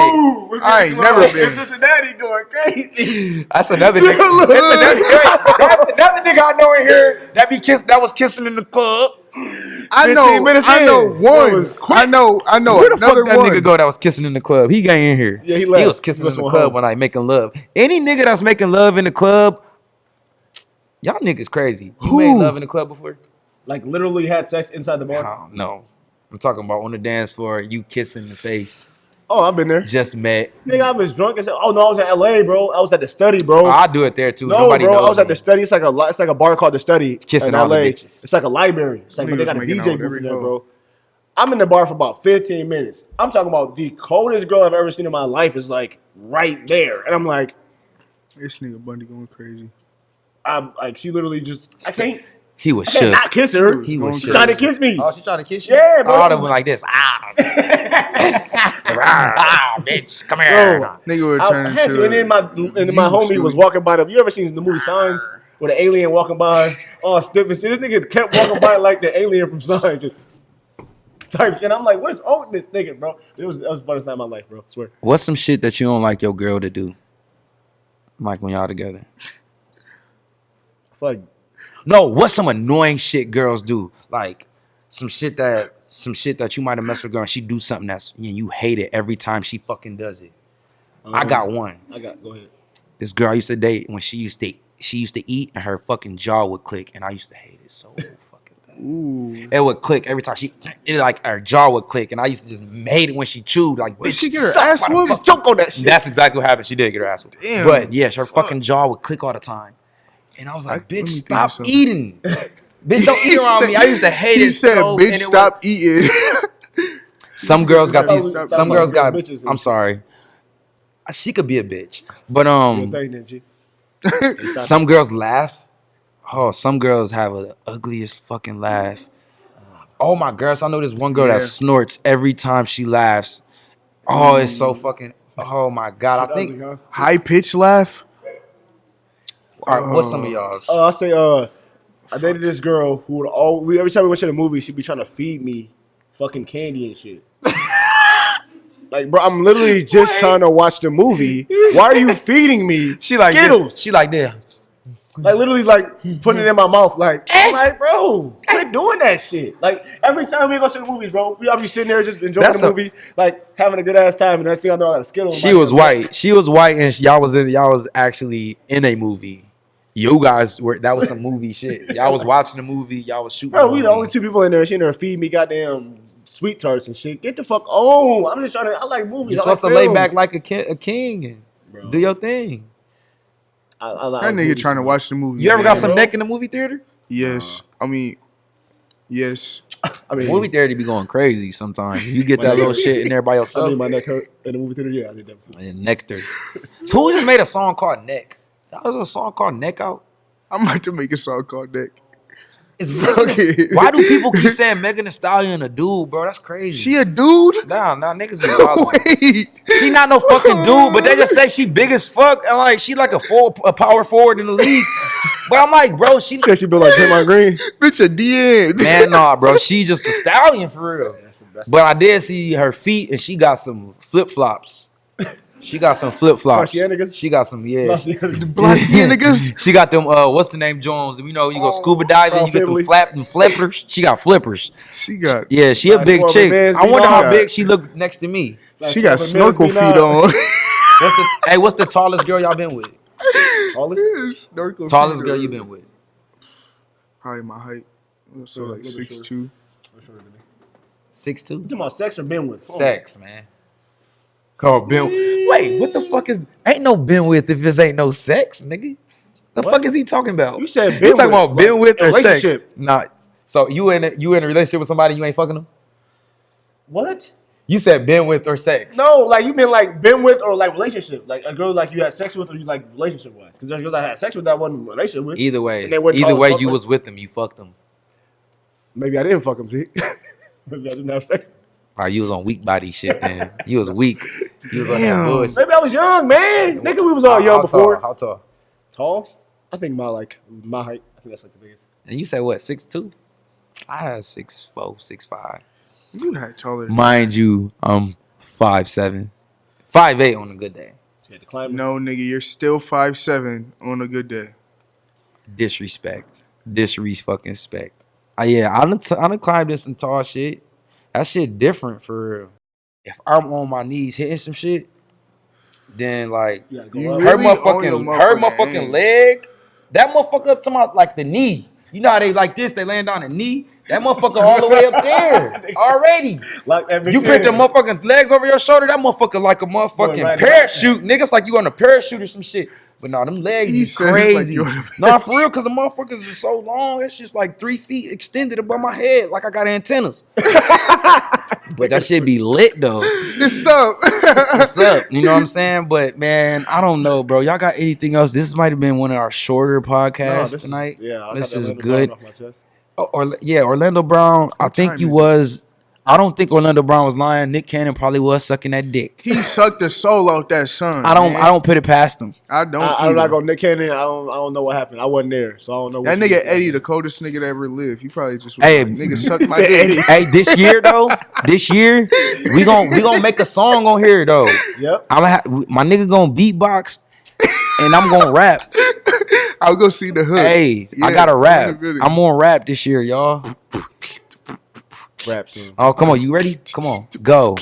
[SPEAKER 3] I ain't never been.
[SPEAKER 2] Cincinnati going crazy.
[SPEAKER 1] That's another nigga. That's another nigga I know in here that was kissing in the club.
[SPEAKER 3] I
[SPEAKER 2] 15 minutes
[SPEAKER 3] I know
[SPEAKER 2] in. That
[SPEAKER 3] one.
[SPEAKER 2] was quick.
[SPEAKER 3] I know
[SPEAKER 1] Where the
[SPEAKER 3] another
[SPEAKER 1] fuck that
[SPEAKER 3] one.
[SPEAKER 1] nigga go that was kissing in the club? He got in here.
[SPEAKER 2] Yeah, he left.
[SPEAKER 1] He was kissing
[SPEAKER 2] He
[SPEAKER 1] in the
[SPEAKER 2] went
[SPEAKER 1] club
[SPEAKER 2] home.
[SPEAKER 1] when I making love. Any nigga that's making love in the club, y'all niggas crazy. You
[SPEAKER 3] Who?
[SPEAKER 1] made love in the club before?
[SPEAKER 2] Like literally had sex inside the
[SPEAKER 1] I
[SPEAKER 2] bar.
[SPEAKER 1] don't know. I'm talking about on the dance floor, you kissing the face.
[SPEAKER 2] Oh, I've been there.
[SPEAKER 1] Just met.
[SPEAKER 2] Nigga, I was drunk as hell. Oh no, I was in LA, bro. I was at the study, bro.
[SPEAKER 1] I do it there too.
[SPEAKER 2] No,
[SPEAKER 1] Nobody
[SPEAKER 2] bro,
[SPEAKER 1] knows
[SPEAKER 2] I was at
[SPEAKER 1] me.
[SPEAKER 2] the study. It's like a bar called the Study
[SPEAKER 1] Kissing
[SPEAKER 2] in
[SPEAKER 1] all the
[SPEAKER 2] LA.
[SPEAKER 1] bitches.
[SPEAKER 2] It's like a library. It's like, but they
[SPEAKER 3] Niggas
[SPEAKER 2] got a
[SPEAKER 3] making out
[SPEAKER 2] DJ
[SPEAKER 3] with
[SPEAKER 2] booth
[SPEAKER 3] every
[SPEAKER 2] in there,
[SPEAKER 3] hoe.
[SPEAKER 2] bro. I'm in the bar for about 15 minutes. I'm talking about the coldest girl I've ever seen in my life is like right there, and I'm like,
[SPEAKER 3] This nigga Bundy going crazy.
[SPEAKER 2] I'm like, she literally just, I can't
[SPEAKER 1] He was
[SPEAKER 2] not
[SPEAKER 1] shook.
[SPEAKER 2] kiss her.
[SPEAKER 1] He was
[SPEAKER 2] She
[SPEAKER 1] shook.
[SPEAKER 2] trying to kiss me.
[SPEAKER 1] Oh, she trying to kiss you?
[SPEAKER 2] Yeah, bro.
[SPEAKER 1] Oh, I would have been like this. Bitch, come here.
[SPEAKER 2] Bro,
[SPEAKER 3] Nigga would
[SPEAKER 2] I
[SPEAKER 3] turn
[SPEAKER 2] had
[SPEAKER 3] into
[SPEAKER 2] to, and then my homie
[SPEAKER 3] Stewie.
[SPEAKER 2] was walking by. You ever seen the movie Signs with an alien walking by? Oh, stiff and shit. This nigga kept walking by like the alien from Signs, just type shit. I'm like, what is wrong with this nigga, bro? That was the funnest night of my life, bro. I swear.
[SPEAKER 1] What's some shit that you don't like your girl to do? Like when y'all together.
[SPEAKER 2] It's like,
[SPEAKER 1] No, what's some annoying shit girls do? Like some shit that you might have messed with a girl and she do something you hate it every time she fucking does it. I got one.
[SPEAKER 2] go ahead.
[SPEAKER 1] This girl I used to date when she used to eat and her fucking jaw would click and I used to hate it so fucking bad.
[SPEAKER 3] Ooh.
[SPEAKER 1] It would click every time her jaw would click and I used to just hate it when she chewed like
[SPEAKER 3] Did
[SPEAKER 1] bitch.
[SPEAKER 3] she get her ass whooped?
[SPEAKER 2] Just choke on that shit.
[SPEAKER 1] That's exactly what happened. She did get her ass whooped.
[SPEAKER 3] Damn.
[SPEAKER 1] But yes, her fucking jaw would click all the time. And I was like,
[SPEAKER 3] Let me
[SPEAKER 1] bitch,
[SPEAKER 3] think
[SPEAKER 1] stop
[SPEAKER 3] of something.
[SPEAKER 1] eating. Bitch, don't eat around me. I used to hate
[SPEAKER 3] He
[SPEAKER 1] it
[SPEAKER 3] said,
[SPEAKER 1] so.
[SPEAKER 3] bitch,
[SPEAKER 1] and it
[SPEAKER 3] stop eating.
[SPEAKER 1] Some girls got these.
[SPEAKER 2] Stop
[SPEAKER 1] Some girls
[SPEAKER 2] fucking
[SPEAKER 1] got.
[SPEAKER 2] bitches and
[SPEAKER 1] I'm
[SPEAKER 2] shit.
[SPEAKER 1] sorry. She could be a bitch, but
[SPEAKER 2] Real thing, didn't you?
[SPEAKER 1] some girls laugh. Oh, some girls have the ugliest fucking laugh. Oh my gosh, I know this one girl
[SPEAKER 3] Yeah.
[SPEAKER 1] that snorts every time she laughs. Oh, it's so fucking. Oh my god, I think.
[SPEAKER 3] High pitch laugh.
[SPEAKER 1] All right, what's some of y'all's?
[SPEAKER 2] I say, I dated this girl who would always, every time we went to the movie, she'd be trying to feed me fucking candy and shit. Like, bro, I'm literally just trying to watch the movie. Why are you feeding me
[SPEAKER 1] She like
[SPEAKER 2] Skittles?
[SPEAKER 1] this. She like this.
[SPEAKER 2] Like, literally, like, putting it in my mouth. Like, I'm like, bro, quit doing that shit. Like every time we go to the movies, bro, we all be sitting there just enjoying
[SPEAKER 1] That's
[SPEAKER 2] the movie, like having a good ass time. And next thing I know, I got a skill.
[SPEAKER 1] She was white. She was white, and y'all was actually in a movie. You guys were. That was some movie shit. Y'all was watching the movie. Y'all was shooting.
[SPEAKER 2] Bro, we the only two people in there. She in there feed me goddamn sweet tarts and shit. Get the fuck on. I'm just trying to. I like movies.
[SPEAKER 1] You're supposed to lay back like a king and do your thing.
[SPEAKER 2] I like
[SPEAKER 3] That nigga trying to watch the movie.
[SPEAKER 1] You ever got some
[SPEAKER 2] bro.
[SPEAKER 1] neck in the movie theater?
[SPEAKER 3] Yes. I mean, yes.
[SPEAKER 2] I mean,
[SPEAKER 1] Movie theater be going crazy sometimes. You get that little shit in there by
[SPEAKER 2] I
[SPEAKER 1] yourself.
[SPEAKER 2] mean, my neck hurt in the movie theater. Yeah, I did that.
[SPEAKER 1] And nectar. So who just made a song called Neck? That was a song called Neck Out.
[SPEAKER 3] I'm about to make a song called Nick.
[SPEAKER 1] It's Why do people keep saying Megan Thee Stallion a dude, bro? That's crazy.
[SPEAKER 3] She a dude?
[SPEAKER 1] Nah, niggas be wild.
[SPEAKER 3] Wait.
[SPEAKER 1] She not no fucking dude, but they just say she big as fuck. And like she like a power forward in the league. But I'm like, bro, she
[SPEAKER 2] Said she built like Draymond Green.
[SPEAKER 3] Bitch a DN.
[SPEAKER 1] man, nah, bro. She just a stallion for real. But I did see her feet, and she got some flip flops. She got some flip flops. She got some, yeah.
[SPEAKER 3] Blacier niggas.
[SPEAKER 1] She got them. What's the name, Jones? You know, you go scuba diving, you get them flippers. She got flippers.
[SPEAKER 3] She got.
[SPEAKER 1] Yeah, she a big chick. I wonder how
[SPEAKER 3] on.
[SPEAKER 1] big she look next to me.
[SPEAKER 3] She got snorkel feet on.
[SPEAKER 1] What's the tallest girl y'all been with?
[SPEAKER 3] Snorkel.
[SPEAKER 1] Tallest
[SPEAKER 3] feet
[SPEAKER 1] girl
[SPEAKER 3] on.
[SPEAKER 1] you been with?
[SPEAKER 3] Probably my height. So like 6'2".
[SPEAKER 1] 6'2"?
[SPEAKER 2] You talking about sex or been with?
[SPEAKER 1] Sex, man. Called been. Wait, what the fuck is? Ain't no been with if this ain't no sex, nigga. The fuck is he talking about?
[SPEAKER 2] You said
[SPEAKER 1] you
[SPEAKER 2] been
[SPEAKER 1] talking
[SPEAKER 2] with,
[SPEAKER 1] about been with or sex?
[SPEAKER 2] relationship.
[SPEAKER 1] Nah. So you in a relationship with somebody you ain't fucking them?
[SPEAKER 2] What?
[SPEAKER 1] You said been with or sex?
[SPEAKER 2] No, like you been like been with or like relationship, like a girl like you had sex with or you like relationship wise. Because there's girls I had sex with that wasn't relationship with.
[SPEAKER 1] Either way,
[SPEAKER 2] And they wouldn't call it fuck
[SPEAKER 1] you
[SPEAKER 2] with.
[SPEAKER 1] was with them, you fucked them.
[SPEAKER 2] Maybe I didn't fuck him, Zeke. Maybe I didn't have sex.
[SPEAKER 1] You was on weak body shit then. You was weak. You was on that bullshit.
[SPEAKER 2] Maybe I was young, man. Nigga, we was all young before.
[SPEAKER 1] How tall?
[SPEAKER 2] Tall? I think my height. I think that's like the biggest.
[SPEAKER 1] And you said what? 6'2"? I had 6'4", 6'5".
[SPEAKER 3] You had taller.
[SPEAKER 1] Mind you, I'm 5'7", 5'8" on a good day.
[SPEAKER 2] She had to climb.
[SPEAKER 3] No, nigga, you're still 5'7" on a good day.
[SPEAKER 1] Disrespect. Disrespect. Yeah, I done climbed this some tall shit. That shit different for real. If I'm on my knees hitting some shit, then like
[SPEAKER 2] You gotta go
[SPEAKER 3] You
[SPEAKER 2] up.
[SPEAKER 3] really
[SPEAKER 1] her
[SPEAKER 3] on your
[SPEAKER 1] motherfucking
[SPEAKER 3] aim.
[SPEAKER 1] leg, that motherfucker up to my like the knee. You know how they like this, they laying down the knee. That motherfucker all the way up there already.
[SPEAKER 2] Like that
[SPEAKER 1] You put the motherfucking legs over your shoulder, that motherfucker like a motherfucking
[SPEAKER 2] right
[SPEAKER 1] parachute. Niggas like you on a parachute or some shit. But no, them legs
[SPEAKER 3] He
[SPEAKER 1] be
[SPEAKER 3] said it's
[SPEAKER 1] crazy.
[SPEAKER 3] like you on a
[SPEAKER 1] Nah, for real, because the motherfuckers is so long. It's just like 3 feet extended above my head, like I got antennas. But that shit be lit though.
[SPEAKER 3] What's up?
[SPEAKER 1] What's up? You know what I'm saying? But man, I don't know, bro. Y'all got anything else? This might have been one of our shorter podcasts tonight. This is good. Orlando Brown. I think
[SPEAKER 3] time
[SPEAKER 1] you
[SPEAKER 3] is it?
[SPEAKER 1] was. I don't think Orlando Brown was lying. Nick Cannon probably was sucking that dick.
[SPEAKER 3] He sucked the soul out that son.
[SPEAKER 1] I don't put it past him.
[SPEAKER 3] I don't.
[SPEAKER 2] I'm not gonna Nick Cannon. I don't know what happened. I wasn't there, so I don't know.
[SPEAKER 3] That
[SPEAKER 2] what
[SPEAKER 3] nigga Eddie, the coldest nigga to ever live. He probably just was
[SPEAKER 1] Hey,
[SPEAKER 3] like, nigga suck my dick.
[SPEAKER 1] Hey, this year though, we gonna make a song on here though.
[SPEAKER 2] Yep.
[SPEAKER 1] My nigga gonna beatbox, and I'm gonna rap.
[SPEAKER 3] I'll go see the hood.
[SPEAKER 1] Hey,
[SPEAKER 3] Yeah,
[SPEAKER 1] I gotta rap.
[SPEAKER 3] I'm
[SPEAKER 1] I'm on rap this year, y'all.
[SPEAKER 2] Rap soon.
[SPEAKER 1] Oh, come on, you ready? Come on, go.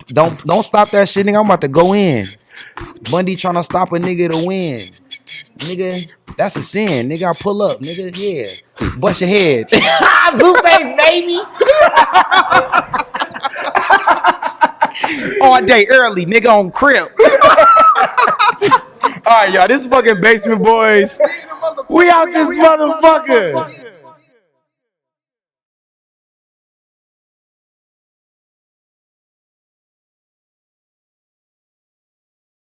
[SPEAKER 1] Don't stop that shit, nigga. I'm about to go in. Bundy trying to stop a nigga to win. Nigga, that's a sin. Nigga, I pull up. Nigga, yeah. Bust your head. Blueface, baby. All day early, nigga on crib. All right, y'all. This is fucking Basement Boys. We out this motherfucker.